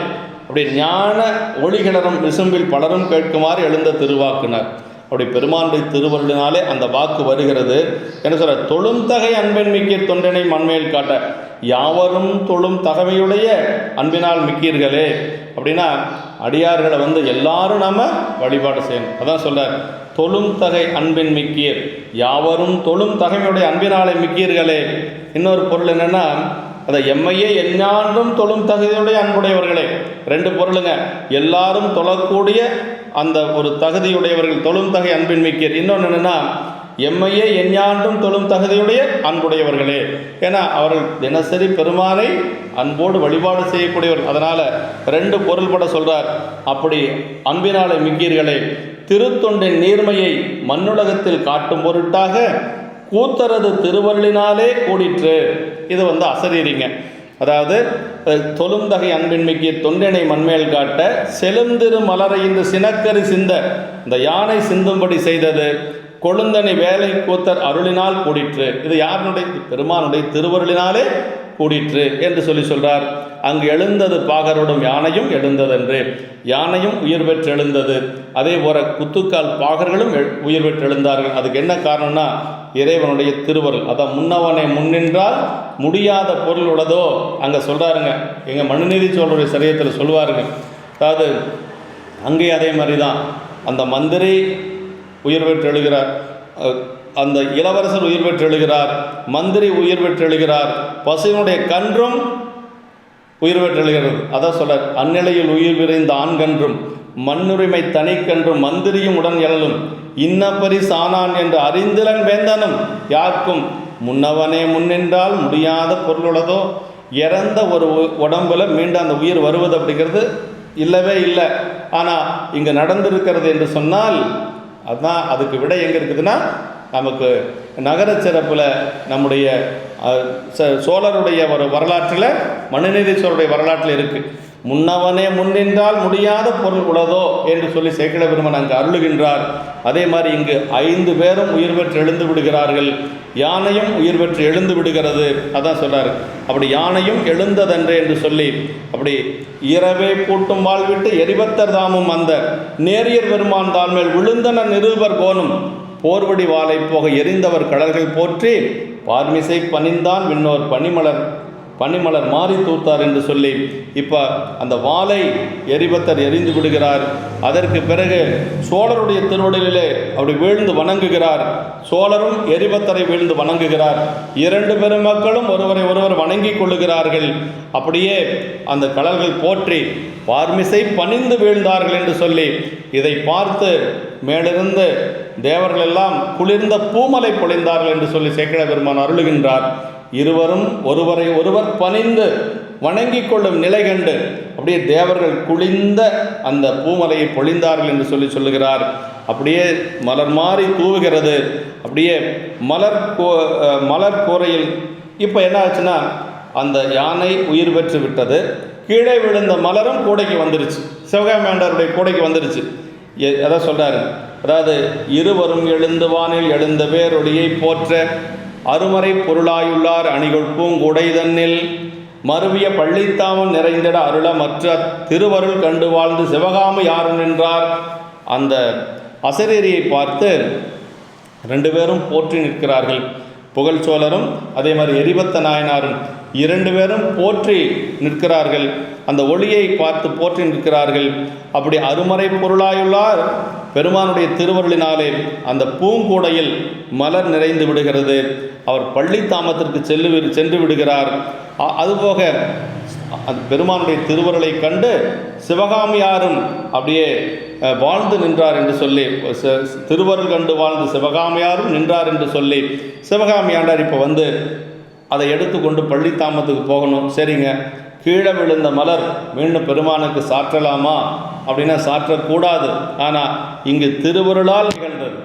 அப்படி ஞான ஒளிகிளரும் விசும்பில் பலரும் கேட்குமாறு எழுந்த திருவாக்குனர். அப்படி பெருமானுடைய திருவருளினாலே அந்த வாக்கு வருகிறது. என்ன சொல்ற, தொழுந்தகை அன்பின் மிக்கீர் தொண்டனை மண்மையில் காட்ட யாவரும் தொழும் தகமையுடைய அன்பினால் மிக்கீர்களே. அப்படின்னா அடியார்களை எல்லாரும் நாம வழிபாடு செய்யணும். அதான் சொல்றார், தொழும் தகை அன்பின் மிக்கீர், யாவரும் தொழும் தகைமையுடைய அன்பினாலே மிக்கீர்களே. இன்னொரு பொருள் என்னன்னா, அதை எம்மையே எஞ்ஞான்றும் தொழும் தகுதியுடைய அன்புடையவர்களே. ரெண்டு பொருளுங்க, எல்லாரும் தொழக்கூடிய அந்த ஒரு தகுதியுடையவர்கள், தொழும் தகை அன்பின் மிக்கீர். இன்னொன்று என்னன்னா, எம்மையே எஞ்ஞான்றும் தொழும் தகுதியுடைய அன்புடையவர்களே. ஏன்னா அவர்கள் தினசரி பெருமானை அன்போடு வழிபாடு செய்யக்கூடியவர்கள். அதனால ரெண்டு பொருள்பட சொல்றார். அப்படி அன்பினாலே மிக்கீர்களே, திருத்தொண்டின் நீர்மையை மண்ணுலகத்தில் காட்டும் பொருட்டாக கூத்தரது திருவருளினாலே கூடிற்று. இது அசரீரிங்க. அதாவது தொழுந்தகை அன்பின் மிக்கீர் தொண்டினை மண்மேல் காட்ட செலுந்திரு மலரை இந்த சினக்கரி சிந்த இந்த யானை சிந்தும்படி செய்தது கொழுந்தனை வேலை கூத்தர் அருளினால் கூடிற்று. இது யாருடைய? பெருமானுடைய திருவருளினாலே கூடிற்று என்று சொல்றார். அங்கு எழுந்தது பாகரோடும் யானையும் எழுந்ததென்று. யானையும் உயிர் பெற்று எழுந்தது. அதே போல குத்துக்கால் பாகர்களும் உயிர் பெற்று எழுந்தார்கள். அதுக்கு என்ன காரணம்னா, இறைவனுடைய திருவருள். அதான் முன்னவனை முன்னின்றால் முடியாத பொருள் உள்ளதோ அங்கே சொல்கிறாருங்க. எங்கள் மனுநீதி சோழருடைய சரியத்தில் சொல்லுவாருங்க. அதாவது அங்கேயும் அதே மாதிரி தான். அந்த மந்திரி உயிர் பெற்று எழுகிறார், அந்த இளவரசர் உயிர் பெற்று எழுகிறார், மந்திரி உயிர் பெற்று எழுகிறார், பசுவினுடைய கன்றும் உயிர் பெற்று எழுகிறது. அதான் சொல்றார், அந்நிலையில் உயிர் விரைந்த ஆண்கன்றும் மண்ணுரிமை தனிக்கன்றும் மந்திரியும் உடன் எழலும் இன்னப்பரி சானான் என்று அறிந்திலன் வேந்தனும் யாருக்கும் முன்னவனே முன்னின்றால் முடியாத பொருளுள்ளதோ. இறந்த ஒரு உடம்புல மீண்டும் அந்த உயிர் வருவது அப்படிங்கிறது இல்லவே இல்லை. ஆனால் இங்கே நடந்திருக்கிறது என்று சொன்னால் அதுதான் அதுக்கு விட எங்கே இருக்குதுன்னா, நமக்கு நகர சிறப்பில் நம்முடைய சோழருடைய ஒரு வரலாற்றில், மனுநீதி சோழருடைய வரலாற்றில் இருக்குது. முன்னவனே முன்னின்றால் முடியாத பொருள் உள்ளதோ என்று சொல்லி சேக்கிழ பெருமான் அங்கு அருளுகின்றார். அதே மாதிரி இங்கு 5 பேரும் உயிர் பெற்று எழுந்து விடுகிறார்கள், யானையும் உயிர் பெற்று எழுந்து விடுகிறது. அதான் சொல்றாரு, அப்படி யானையும் எழுந்ததென்று என்று சொல்லி, அப்படி இரவே பூட்டும் வாழ்விட்டு எரிபத்தர் தாமும் அந்த நேரியர் பெருமான் தான் மேல் விழுந்தன நிருபர் கோனும் போர்வடி வாளை போக எரிந்தவர் கடல்கள் போற்றி பார்மிசை பணிந்தான் விண்ணோர் பனிமலர் மாறி தூர்த்தார் என்று சொல்லி, இப்போ அந்த வாளை எரிபத்தர் எரிந்து விடுகிறார். அதற்கு பிறகு சோழருடைய திருவடியிலே அப்படி வீழ்ந்து வணங்குகிறார். சோழரும் எரிபத்தரை வீழ்ந்து வணங்குகிறார். 2 பெருமக்களும் ஒருவரை ஒருவர் வணங்கி கொள்ளுகிறார்கள். அப்படியே அந்த கடல்கள் போற்றி பார்மிசை பணிந்து வீழ்ந்தார்கள் என்று சொல்லி, இதை பார்த்து மேலிருந்து தேவர்கள் எல்லாம் குளிர்ந்த பூமலை பொழிந்தார்கள் என்று சொல்லி சேக்கிழ பெருமான் அருளுகின்றார். இருவரும் ஒருவரை ஒருவர் பணிந்து வணங்கி கொள்ளும் நிலை கண்டு அப்படியே தேவர்கள் குளிர்ந்த அந்த பூமலையை பொழிந்தார்கள் என்று சொல்லுகிறார். அப்படியே மலர் மாறி தூவுகிறது. அப்படியே மலர் கோரையில் இப்போ என்ன ஆச்சுன்னா, அந்த யானை உயிர் பெற்று விட்டது. கீழே விழுந்த மலரும் கூடைக்கு வந்துருச்சு, சிவகாமியாண்டவருடைய கூடைக்கு வந்துருச்சு. அதான் சொல்கிறாரு, அதாவது இருவரும் எழுந்து வானில் எழுந்த பேரொடியை போற்ற அருமறை பொருளாயுள்ளார் அணிகள் பூங்குடை தன்னில் மருவிய பள்ளித்தாமம் நிறைந்திட அருள மற்ற திருவருள் கண்டு வாழ்ந்து சிவகாமி யாரும் நின்றார். அந்த அசரீரியை பார்த்து 2 பேரும் போற்றி நிற்கிறார்கள். புகழ்ச்சோழரும் அதே மாதிரி எரிபத்த நாயனாரும் 2 பேரும் போற்றி நிற்கிறார்கள். அந்த ஒளியை பார்த்து போற்றி நிற்கிறார்கள். அப்படி அருமறை பொருளாயுள்ளார் பெருமானுடைய திருவருளினாலே அந்த பூங்கூடையில் மலர் நிறைந்து விடுகிறது. அவர் பள்ளித்தாமத்திற்கு சென்று விடுகிறார். அதுபோக அந்த பெருமானுடைய திருவருளை கண்டு சிவகாமியாரும் அப்படியே வாழ்ந்து நின்றார் என்று சொல்லி, திருவருள் கண்டு வாழ்ந்து சிவகாமியாரும் நின்றார் என்று சொல்லி, சிவகாமியாண்டார் இப்போ அதை எடுத்துக்கொண்டு பள்ளித்தாமத்துக்கு போகணும். சரிங்க, கீழே விழுந்த மலர் மீண்டும் பெருமானுக்கு சாற்றலாமா அப்படின்னா சாற்றக்கூடாது. ஆனால் இங்கு திருவருளால் நிகழ்ந்தது.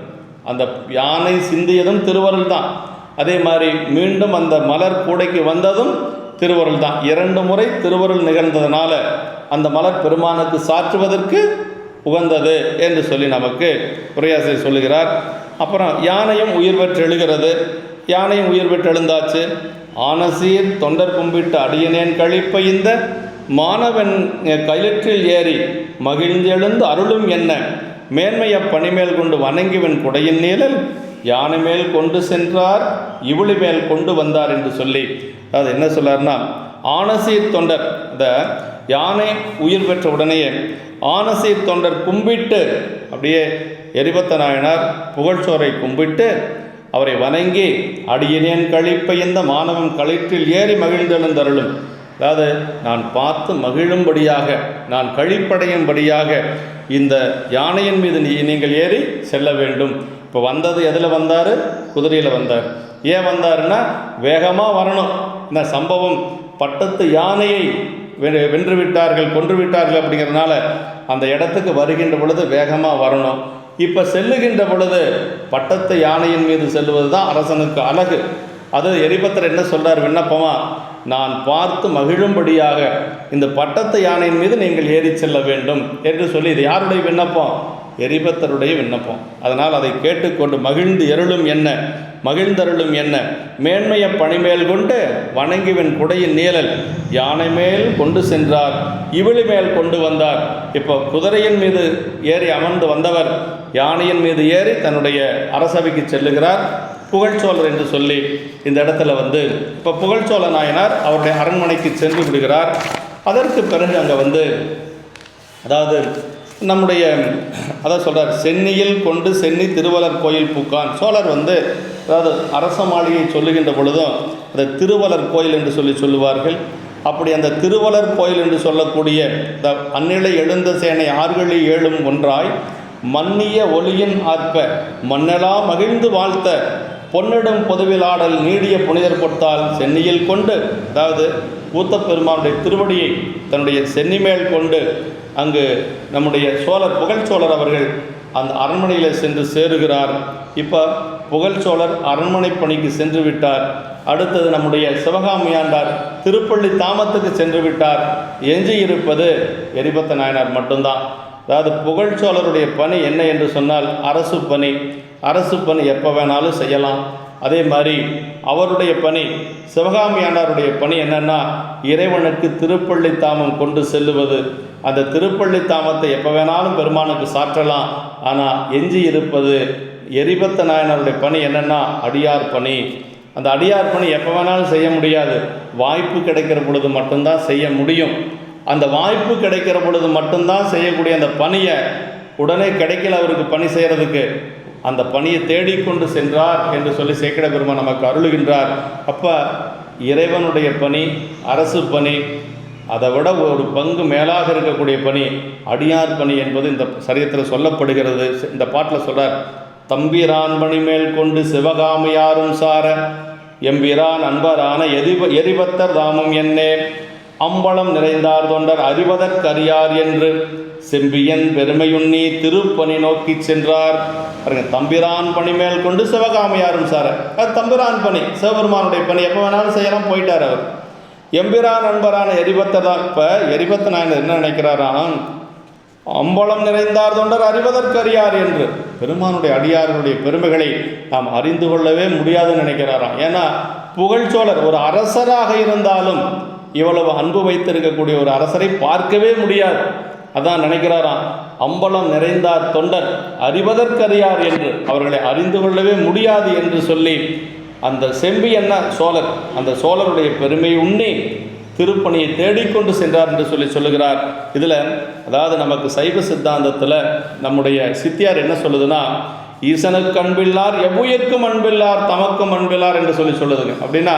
அந்த யானை சிந்தியதும் திருவருள் தான். அதே மாதிரி மீண்டும் அந்த மலர் கூடைக்கு வந்ததும் திருவருள் தான். 2 முறை திருவருள் நிகழ்ந்ததுனால அந்த மலர் பெருமானுக்கு சாற்றுவதற்கு உகந்தது என்று சொல்லி நமக்கு உரையாசிரியர் சொல்லுகிறார். அப்புறம் யானையும் உயிர் பெற்று எழுகிறது. யானையும் உயிர் பெற்று எழுந்தாச்சு. ஆனசீர் தொண்டர் கும்பிட்டு அடியனேன் கழிப்ப இந்த மாணவன் கயிற்றில் ஏறி மகிழ்ந்தெழுந்து அருளும் என்ன மேன்மைய பணிமேல் கொண்டு வணங்கிவன் குடையின் நீழல் யானை மேல் கொண்டு சென்றார் இவுளி மேல் கொண்டு வந்தார் என்று சொல்லி, அது என்ன சொல்லார்னா, ஆனசீர் தொண்டர், இந்த யானை உயிர் பெற்ற உடனேயே ஆனசீர் தொண்டர் கும்பிட்டு அப்படியே எரிபத்த நாயனார் புகழ்ச்சோரை கும்பிட்டு அவரை வணங்கி அடியனேன் கழிப்ப இந்த மாணவன் கழிற்றில் ஏறி மகிழ்ந்தெழுந்தருளும், அதாவது நான் பார்த்து மகிழும்படியாக, நான் கழிப்படையும்படியாக இந்த யானையின் மீது நீங்கள் ஏறி செல்ல வேண்டும். இப்போ வந்தது எதில் வந்தார்? குதிரையில் வந்தார். ஏன் வந்தாருன்னா வேகமாக வரணும். இந்த சம்பவம் பட்டத்து யானையை வென்று விட்டார்கள், கொன்று விட்டார்கள் அப்படிங்கிறதுனால அந்த இடத்துக்கு வருகின்ற பொழுது வேகமாக வரணும். இப்போ செல்லுகின்ற பொழுது பட்டத்து யானையின் மீது செல்வது தான் அரசனுக்கு அழகு. அது எரிபத்தர் என்ன சொல்கிறார் விண்ணப்பமாக, நான் பார்த்து மகிழும்படியாக இந்த பட்டத்து யானையின் மீது நீங்கள் ஏறி செல்ல வேண்டும் என்று சொல்லி, இது யாருடைய விண்ணப்பம்? எரிபத்தருடைய விண்ணப்பம். அதனால் அதை கேட்டுக்கொண்டு மகிழ்ந்து எருளும் என்ன மகிழ்ந்தருளும் என்ன மேன்மைய பணிமேல் கொண்டு வணங்கிவன் குடையின் நீழல் யானை மேல் கொண்டு சென்றார் இவிழி மேல் கொண்டு வந்தார். இப்போ குதிரையின் மீது ஏறி அமர்ந்து வந்தவர் யானையின் மீது ஏறி தன்னுடைய அரசவைக்கு செல்லுகிறார். புகழ்ச்சோழர் என்று சொல்லி இந்த இடத்துல இப்போ புகழ்ச்சோழ நாயனார் அவருடைய அரண்மனைக்கு சென்று விடுகிறார். அதற்கு பிறகு அங்கே அதாவது நம்முடைய அதான் சொல்கிறார், சென்னியில் கொண்டு சென்னி திருவலர் கோயில் பூக்கான். சோழர் அதாவது அரச மாளிகை சொல்லுகின்ற பொழுதும் அதை திருவலர் கோயில் என்று சொல்லுவார்கள். அப்படி அந்த திருவலர் கோயில் என்று சொல்லக்கூடிய இந்த அந்நிலை எழுந்த சேனை ஆறுகளி ஏழும் ஒன்றாய் மன்னிய ஒளியின் ஆற்ப மன்னெலாம் மகிழ்ந்து வாழ்த்த பொன்னிடும் பொதுவிலாடல் நீடிய புனிதர் பொட்டால் சென்னியில் கொண்டு, அதாவது ஊத்தப்பெருமானுடைய திருவடியை தன்னுடைய சென்னி மேல் கொண்டு அங்கு நம்முடைய சோழர் புகழ்ச்சோழர் அவர்கள் அந்த அரண்மனையில் சென்று சேருகிறார். இப்போ புகழ்ச்சோழர் அரண்மனை பணிக்கு சென்று விட்டார். அடுத்தது நம்முடைய சிவகாமியாண்டார் திருப்பள்ளி தாமத்துக்கு சென்று விட்டார். எஞ்சி இருப்பது எரிபத்த நாயனார் மட்டும்தான். அதாவது புகழ்ச்சோழருடைய பணி என்ன என்று சொன்னால் அரசு பணி. அரசு பணி எப்போ வேணாலும் செய்யலாம். அதே மாதிரி அவருடைய பணி, சிவகாமி ஆண்டாருடைய பணி என்னென்னா இறைவனுக்கு திருப்பள்ளி தாமம் கொண்டு செல்லுவது. அந்த திருப்பள்ளி தாமத்தை எப்போ வேணாலும் பெருமானுக்கு சாற்றலாம். ஆனால் எஞ்சி இருப்பது எரிபத்த நாயனாருடைய பணி என்னென்னா அடியார் பணி. அந்த அடியார் பணி எப்போ வேணாலும் செய்ய முடியாது, வாய்ப்பு கிடைக்கிற பொழுது மட்டும்தான் செய்ய முடியும். அந்த வாய்ப்பு கிடைக்கிற பொழுது மட்டும்தான் செய்யக்கூடிய அந்த பணியை உடனே கிடைக்கல அவருக்கு பணி செய்கிறதுக்கு. அந்த பணியை தேடிக்கொண்டு சென்றார் என்று சொல்லி சேக்கிழ பெருமான் நமக்கு அருளுகின்றார். அப்போ இறைவனுடைய பணி, அரசு பணி, அதை விட ஒரு பங்கு மேலாக இருக்கக்கூடிய பணி அடியார் பணி என்பது இந்த சரித்திரத்தில் சொல்லப்படுகிறது. இந்த பாட்டில் சொல்கிறார், தம்பிரான் பணி மேல் கொண்டு சிவகாமியாரும் சார எம்பிரான் அன்பரான எரிபத்தர் தாமம் என்னே அம்பலம் நிறைந்தார் தொண்டர் அறிவதற்கறியார் என்று செம்பியன் பெருமையுண்ணி திருப்பணி நோக்கி சென்றார். பாருங்க, தம்பிரான் பணி மேல் கொண்டு சிவகாமியாரும் சார, அது தம்பிரான் பணி, சிவபெருமானுடைய பணி, எப்போ வேணாலும் செய்யலாம், போயிட்டார் அவர். எம்பிரான் அன்பரான எரிபத்தர் தான். இப்போ எரிபத்த நாயனர் என்ன நினைக்கிறாராம், அம்பலம் நிறைந்தார் தொண்டர் அறிவதற்கறியார் என்று பெருமானுடைய அடியார்களுடைய பெருமைகளை நாம் அறிந்து கொள்ளவே முடியாதுன்னு நினைக்கிறாராம். ஏன்னா புகழ்ச்சோழர் ஒரு அரசராக இருந்தாலும் இவ்வளவு அன்பு வைத்திருக்கக்கூடிய ஒரு அரசரை பார்க்கவே முடியாது. அதான் நினைக்கிறாராம், அம்பலம் நிறைந்தார் தொண்டர் அறிவதற்கறியார் என்று அவர்களை அறிந்து கொள்ளவே முடியாது என்று சொல்லி அந்த செம்பி என்ன சோழர், அந்த சோழருடைய பெருமை உண்ணி திருப்பணியை தேடிக்கொண்டு சென்றார் என்று சொல்லுகிறார். இதில் அதாவது நமக்கு சைவ சித்தாந்தத்தில் நம்முடைய சித்தியார் என்ன சொல்லுதுன்னா, ஈசனுக்கு அன்பில்லார் எவ்வுயிர்க்கும் அன்பில்லார் தமக்கும் அன்பில்லார் என்று சொல்லுதுங்க. அப்படின்னா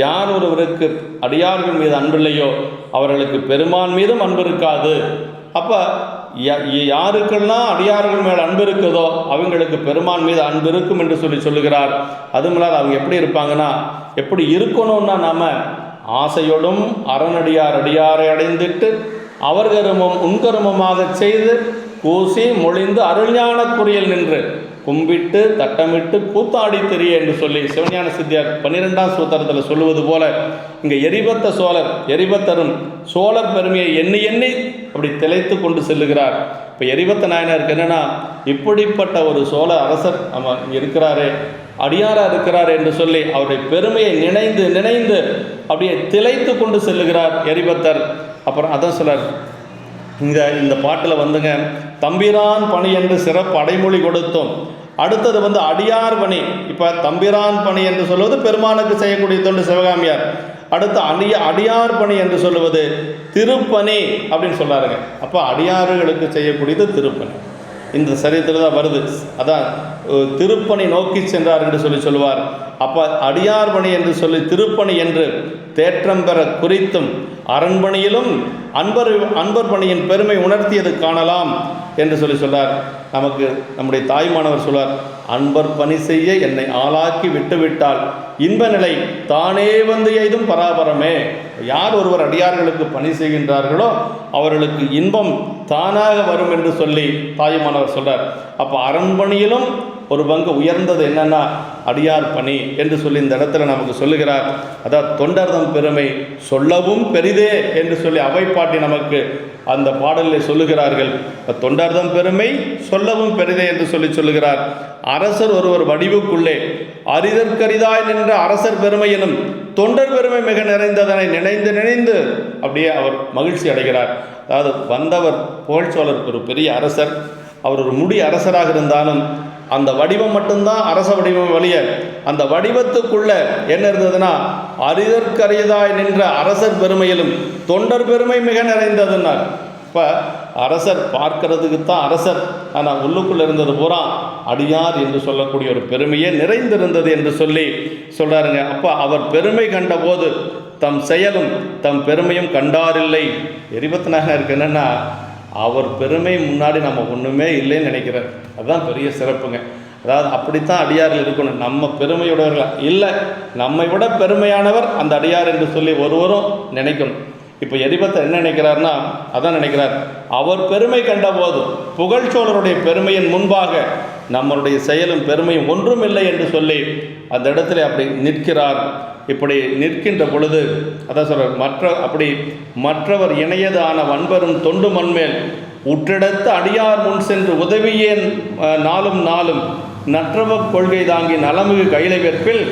யார் ஒருவருக்கு அடியார்கள் மீது அன்பில்லையோ அவர்களுக்கு பெருமான் மீதும் அன்பு இருக்காது. அப்போ யாருக்கெல்லாம் அடியார்கள் மேல் அன்பு இருக்குதோ அவங்களுக்கு பெருமான் மீது அன்பு இருக்கும் என்று சொல்லுகிறார். அதுமில்லாத அவங்க எப்படி இருப்பாங்கன்னா, எப்படி இருக்கணும்னா நாம் ஆசையோடும் அறநடியார் அடியாரை அடைந்திட்டு அவர் கருமம் உன்கருமமாக செய்து கூசி மொழிந்து அருள்ஞான குறியல் நின்று கும்பிட்டு தட்டமிட்டு கூத்தாடி தெரிய என்று சொல்லி சிவஞான சித்தியார் 12ஆம் சூத்திரத்தில் சொல்லுவது போல இங்கே எரிபத்த சோழர் எரிபத்தரும் சோழர் பெருமையை எண்ணி எண்ணி அப்படி திளைத்து கொண்டு செல்லுகிறார். இப்போ எரிபத்த நாயனாருக்கு என்னென்னா, இப்படிப்பட்ட ஒரு சோழ அரசர் நம்ம இருக்கிறாரே, அடியாராக இருக்கிறார் என்று சொல்லி அவருடைய பெருமையை நினைந்து நினைந்து அப்படியே திளைத்து கொண்டு செல்லுகிறார் எரிபத்தர். அப்புறம் அதான் சொல்றார் இந்த பாட்டில் வந்துங்க, தம்பிரான் பணி என்று சிறப்பு அடைமொழி கொடுத்தோம். அடுத்தது அடியார் பணி. இப்போ தம்பிரான் பணி என்று சொல்வது பெருமானுக்கு செய்யக்கூடிய தொண்டு சிவகாமியார். அடுத்து அடியார் பணி என்று சொல்லுவது திருப்பணி அப்படின்னு சொல்கிறாருங்க. அப்போ அடியார்களுக்கு செய்யக்கூடியது திருப்பணி. இந்த சரித்திரம் தான் வருது. அதான் திருப்பணி நோக்கி சென்றார் என்று சொல்லுவார். அப்போ அடியார் பணி என்று சொல்லி திருப்பணி என்று தேற்றம் பெற குறித்தும் அரண்பணியிலும் அன்பர் பணியின் பெருமை உணர்த்தியது காணலாம் என்று சொல்றார். நமக்கு நம்முடைய தாய்மானவர் சொல்வார், அன்பர் பணி செய்ய என்னை ஆளாக்கி விட்டுவிட்டால் இன்ப நிலை தானே வந்து எய்தும் பராபரமே. யார் ஒருவர் அடியார்களுக்கு பணி செய்கின்றார்களோ அவர்களுக்கு இன்பம் தானாக வரும் என்று சொல்லி தாய்மானவர் சொல்றார். அப்போ அரண்பணியிலும் ஒரு பங்கு உயர்ந்தது என்னன்னா அடியார் பணி என்று சொல்லி இந்த இடத்துல நமக்கு சொல்லுகிறார். அதாவது தொண்டர்தம் பெருமை சொல்லவும் பெரிதே என்று சொல்லி அவைப்பாட்டி நமக்கு அந்த பாடலில் சொல்லுகிறார்கள். தொண்டர்தம் பெருமை சொல்லவும் பெரிதே என்று சொல்லுகிறார். அரசர் ஒருவர் வடிவுக்குள்ளே அரிதற்கரிதாய் நின்ற அரசர் பெருமை எனும் தொண்டர் பெருமை மிக நிறைந்ததனை நினைந்து நினைந்து அப்படியே அவர் மகிழ்ச்சி அடைகிறார். அதாவது வந்தவர் புகழ்ச்சோழர் ஒரு பெரிய அரசர். அவர் ஒரு முடி அரசராக இருந்தாலும் அந்த வடிவம் மட்டும்தான் அரச வடிவம் வழிய அந்த வடிவத்துக்குள்ள என்ன இருந்ததுன்னா அரிதற்கரியதாய் நின்ற அரசர் பெருமையிலும் தொண்டர் பெருமை மிக நிறைந்ததுன்னார். இப்போ அரசர் பார்க்கறதுக்கு தான் அரசர், ஆனால் உள்ளுக்குள்ளே இருந்தது பூரா அடியார் என்று சொல்லக்கூடிய ஒரு பெருமையே நிறைந்திருந்தது என்று சொல்கிறாருங்க. அப்போ அவர் பெருமை கண்டபோது தம் செயலும் தம் பெருமையும் கண்டாரில்லை. எரிபத்தனாக இருக்கு என்னென்னா, அவர் பெருமை முன்னாடி நம்ம ஒன்றுமே இல்லைன்னு நினைக்கிறார். அதுதான் பெரிய சிறப்புங்க. அதாவது அப்படித்தான் அடியார்கள் இருக்கணும். நம்ம பெருமையுடையவர்கள் இல்லை, நம்மை விட பெருமையானவர் அந்த அடியார் என்று சொல்லி ஒருவரும் நினைக்கணும். இப்போ எரிபத்தை என்ன நினைக்கிறார்னா, அதான் நினைக்கிறார், அவர் பெருமை கண்டபோது புகழ்ச்சோழருடைய பெருமையின் முன்பாக நம்மளுடைய செயலும் பெருமையும் ஒன்றும் இல்லை என்று சொல்லி அந்த இடத்துல அப்படி நிற்கிறார். இப்படி நிற்கின்ற பொழுது அதான் சொல்கிறார், மற்றவர் இணையதான வன்பெரும் தொண்டு மண்மேல் உற்றெடுத்து அடியார் முன் சென்று உதவியேன் நாளும் நாளும் நற்றவ கொள்கை தாங்கி நலமிகு கைலை வெற்பில்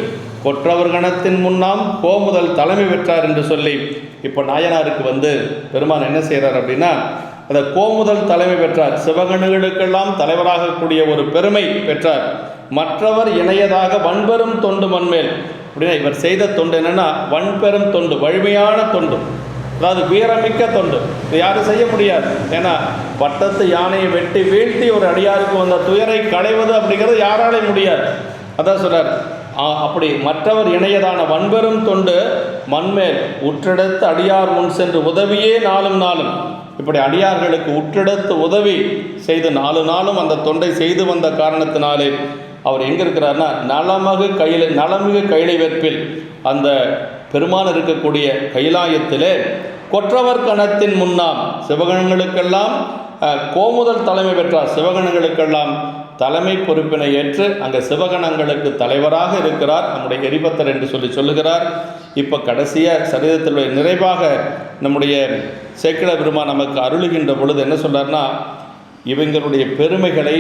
கொற்றவர் கணத்தின் முன்னாம் கோமுதல் தலைமை பெற்றார் என்று சொல்லி இப்போ நாயனாருக்கு பெருமான் என்ன செய்கிறார் அப்படின்னா, அதை கோமுதல் தலைமை பெற்றார். சிவகணுகளுக்கெல்லாம் தலைவராகக்கூடிய ஒரு பெருமை பெற்றார். மற்றவர் இணையதாக வன்பெரும் தொண்டு மண்மேல் அப்படின்னா இவர் செய்த தொண்டு என்னென்னா வன்பெரும் தொண்டு, வலிமையான தொண்டு, அதாவது வீரமிக்க தொண்டு. இது யாரும் செய்ய முடியாது. ஏன்னா பட்டத்து யானையை வெட்டி வீழ்த்தி ஒரு அடியாருக்கு வந்த துயரை களைவது அப்படிங்கிறது யாராலே முடியாது. அதான் சொல்றார், அப்படி மற்றவர் இணையதான வன்பெரும் தொண்டு மண்மேல் உற்றெடுத்து அடியார் முன் சென்று உதவியே நாளும் நாளும். இப்படி அடியார்களுக்கு உற்றெடுத்து உதவி செய்து நாளும் அந்த தொண்டை செய்து வந்த காரணத்தினாலே அவர் எங்கே இருக்கிறார்னா நலமிகு கைலை வெற்பில் அந்த பெருமான் இருக்கக்கூடிய கைலாயத்திலே கொற்றவர் கணத்தின் முன்னாம் சிவகணங்களுக்கெல்லாம் கோமுதல் தலைமை பெற்றார். சிவகணங்களுக்கெல்லாம் தலைமை பொறுப்பினை ஏற்று அங்கே சிவகணங்களுக்கு தலைவராக இருக்கிறார் நம்முடைய எரிபத்தர் என்று சொல்லுகிறார். இப்போ கடைசியாக சரிதத்தினுடைய நிறைவாக நம்முடைய சேக்கிழ பெருமான் நமக்கு அருளுகின்ற பொழுது என்ன சொல்றார்னா, இவங்களுடைய பெருமைகளை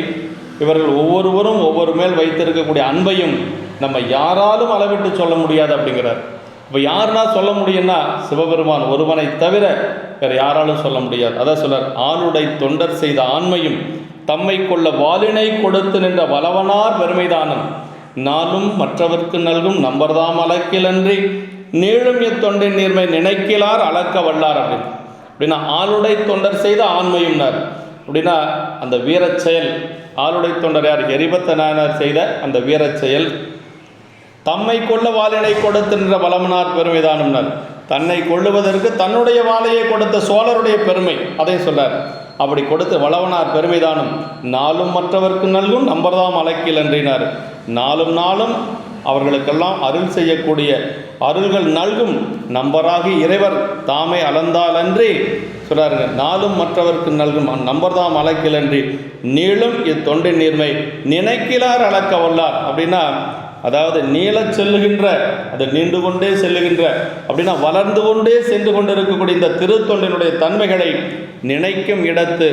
இவர்கள் ஒவ்வொருவரும் ஒவ்வொரு மேல் வைத்திருக்கக்கூடிய அன்பையும் நம்ம யாராலும் அளவிட்டு சொல்ல முடியாது அப்படிங்கிறார். இப்போ யாருன்னா சொல்ல முடியும்னா சிவபெருமான் ஒருவனை தவிர வேறு யாராலும் சொல்ல முடியாது. அதான் சொல்றார், ஆளுடை தொண்டர் செய்த ஆண்மையும் தம்மை கொள்ள வாலினை கொடுத்து நின்ற வளவனார் பெருமைதானம் நாளும் மற்றவர்க்கு நல்கும் நம்பர்தாம் அளக்கிலன்றி நீளும் தொண்டின் நீர்மை நினைக்கலார் அளக்க வல்லார் அப்படின்னா ஆளுடை தொண்டர் செய்த ஆண்மையும்னார். அப்படின்னா அந்த வீரச் செயல், ஆளுடை தொண்டர் யார்? எரிபத்த நாயனார் செய்த அந்த வீரச் செயல். தம்மை கொள்ள வாளினை கொடுத்தின்ற வளமனார் பெருமைதானும்னார். தன்னை கொள்ளுவதற்கு தன்னுடைய வாளையை கொடுத்த சோழருடைய பெருமை அதை சொல்றார். அப்படி கொடுத்து வளவனார் பெருமைதானும் நாளும் மற்றவர்க்கு நல்கும் நம்பர்தாம் அழைக்கில் என்றினார். நாளும் அவர்களுக்கெல்லாம் அருள் செய்யக்கூடிய அருள்கள் நல்கும் நம்பராகி இறைவர் தாமே அளந்தாலன்றி சொல்றாருங்க, நாளும் மற்றவர்க்கு நல்கும் நம்பர்தாம் அளக்கிலன்றி நீளும் இத்தொண்டின் நீர்மை நினைக்கிறார் அளக்க வல்லார். அப்படின்னா அதாவது நீளச் செல்லுகின்ற, அது நீண்டு கொண்டே செல்லுகின்ற, அப்படின்னா வளர்ந்து கொண்டே சென்று கொண்டிருக்கக்கூடிய இந்த திருத்தொண்டினுடைய தன்மைகளை நினைக்கும் இடத்து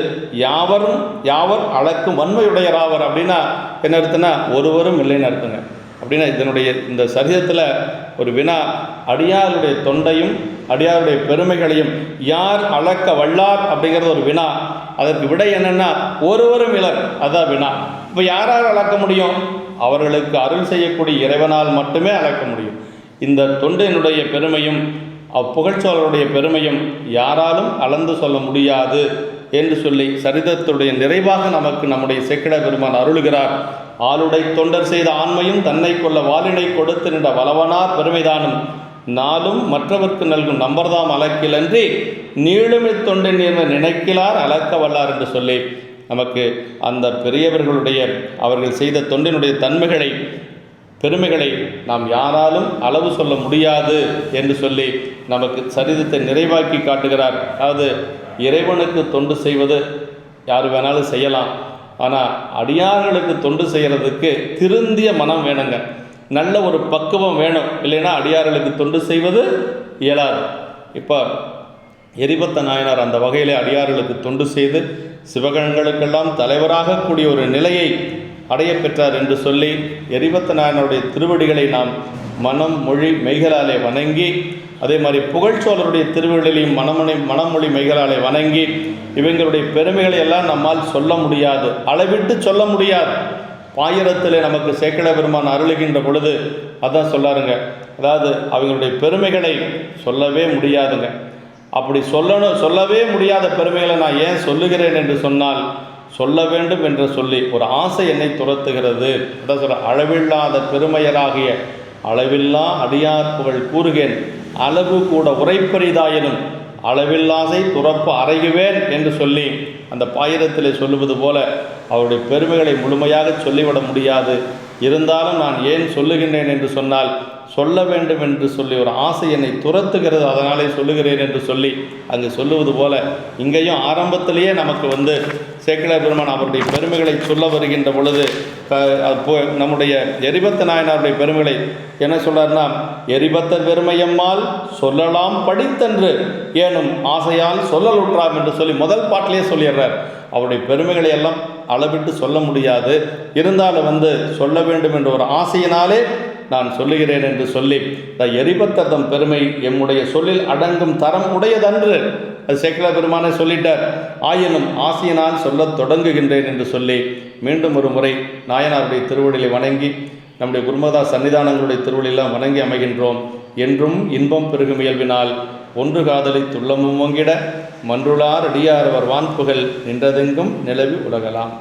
யாவர் அளக்கும் வன்மையுடையராவர். அப்படின்னா என்ன அர்த்தம்னா ஒருவரும் இல்லைன்னு அர்த்தங்க. அப்படின்னா இதனுடைய இந்த சரிதத்தில் ஒரு வினா, அடியாருடைய தொண்டையும் அடியாருடைய பெருமைகளையும் யார் அளக்க வல்லார் அப்படிங்கிறது ஒரு வினா. அதற்கு விடை என்னன்னா ஒருவரும் இலர், அதான் வினா. இப்போ யாரால் அளக்க முடியும்? அவர்களுக்கு அருள் செய்யக்கூடிய இறைவனால் மட்டுமே அளக்க முடியும். இந்த தொண்டினுடைய பெருமையும் அப்புகழ்ச்சோழருடைய பெருமையும் யாராலும் அளந்து சொல்ல முடியாது என்று சொல்லி சரிதத்துடைய நிறைவாக நமக்கு நம்முடைய சேக்கிழார் பெருமான் அருளுகிறார். ஆளுடை தொண்டர் செய்த ஆண்மையும் தன்னை கொள்ள வாலினை கொடுத்து நின்ற வளவனார் பெருமைதானும் நாளும் மற்றவர்க்கு நல்கும் நம்பர்தாம் அளக்கிலன்றி நீளுமை தொண்டின் நீர்மை நினைக்கிறார் அளக்க வல்லார் என்று சொல்லி நமக்கு அந்த பெரியவர்களுடைய அவர்கள் செய்த தொண்டினுடைய தன்மைகளை பெருமைகளை நாம் யாராலும் அளவு சொல்ல முடியாது என்று சொல்லி நமக்கு சரிதத்தை நிறைவாக்கி காட்டுகிறார். அதாவது இறைவனுக்கு தொண்டு செய்வது யார் வேணாலும் செய்யலாம், ஆனால் அடியார்களுக்கு தொண்டு செய்கிறதுக்கு திருந்திய மனம் வேணுங்க, நல்ல ஒரு பக்குவம் வேணும். இல்லைன்னா அடியார்களுக்கு தொண்டு செய்வது இயலாது. இப்போ எரிபத்த நாயனார் அந்த வகையிலே அடியார்களுக்கு தொண்டு செய்து சிவகணங்களுக்கெல்லாம் தலைவராக கூடிய ஒரு நிலையை அடைய பெற்றார் என்று சொல்லி எரிபத்த நாயனாருடைய திருவடிகளை நாம் மனம் மொழி மெய்களாலே வணங்கி, அதே மாதிரி புகழ்ச்சோழருடைய திருவடிகளையும் மனமொழி மெய்களாலே வணங்கி, இவங்களுடைய பெருமைகளை எல்லாம் நம்மால் சொல்ல முடியாது, அளவிட்டு சொல்ல முடியாது. பாயிரத்தில் நமக்கு சேக்கிழார் பெருமான் அருளுகின்ற பொழுது அதான் சொல்லாருங்க, அதாவது அவங்களுடைய பெருமைகளை சொல்லவே முடியாதுங்க. அப்படி சொல்லவே முடியாத பெருமைகளை நான் ஏன் சொல்லுகிறேன் என்று சொன்னால், சொல்ல வேண்டும் என்று சொல்லி ஒரு ஆசை என்னை துரத்துகிறது. அதான் சொல்ல, அளவில்லாத பெருமையராகிய அளவில்லா அடியார் புகழ் கூறுகேன் அளவு கூட உரைப்பரிதாயினும் அளவில்லாசை துறப்பு அறைகுவேன் என்று சொல்லி அந்த பாயிரத்திலே சொல்லுவது போல அவருடைய பெருமைகளை முழுமையாக சொல்லிவிட முடியாது. இருந்தாலும் நான் ஏன் சொல்லுகின்றேன் என்று சொன்னால், சொல்ல வேண்டும் என்று சொல்லி ஒரு ஆசை என்னை துரத்துகிறது, அதனாலே சொல்லுகிறேன் என்று சொல்லி அங்கு சொல்லுவது போல இங்கேயும் ஆரம்பத்திலேயே நமக்கு சேக்கிழார் பெருமான் அவருடைய பெருமைகளை சொல்ல வருகின்ற பொழுது நம்முடைய எரிபத்த நாயனாருடைய பெருமைகளை என்ன சொல்றாருன்னா, எரிபத்தர் பெருமையம்மால் சொல்லலாம் படித்தன்று ஏனும் ஆசையால் சொல்லலுற்றாம் என்று சொல்லி முதல் பாட்டிலேயே சொல்லிடுறார். அவருடைய பெருமைகளை எல்லாம் அளவிட்டு சொல்ல முடியாது, இருந்தாலும் சொல்ல வேண்டும் என்ற ஒரு ஆசையினாலே நான் சொல்லுகிறேன் என்று சொல்லி எரிபத்தர் பெருமை எம்முடைய சொல்லில் அடங்கும் தரம் உடையதன்று அது சேக்கிழார் பெருமானே சொல்லிட்டார். ஆயினும் ஆசையினால் சொல்லத் தொடங்குகின்றேன் என்று சொல்லி மீண்டும் ஒரு முறை நாயனாருடைய திருவடிகளை வணங்கி நம்முடைய குருமதா சன்னிதானங்களுடைய திருவடியெல்லாம் வணங்கி அமைகின்றோம். என்றும் இன்பம் பெருகும் இயல்பினால் ஒன்று காதலை துள்ளமும் ஓங்கிட மன்றுளார் அடியார் அவர் வான்புகழ் நின்றதெங்கும் நிலவி உலகலாம்.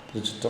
திருச்சிற்றம்பலம்.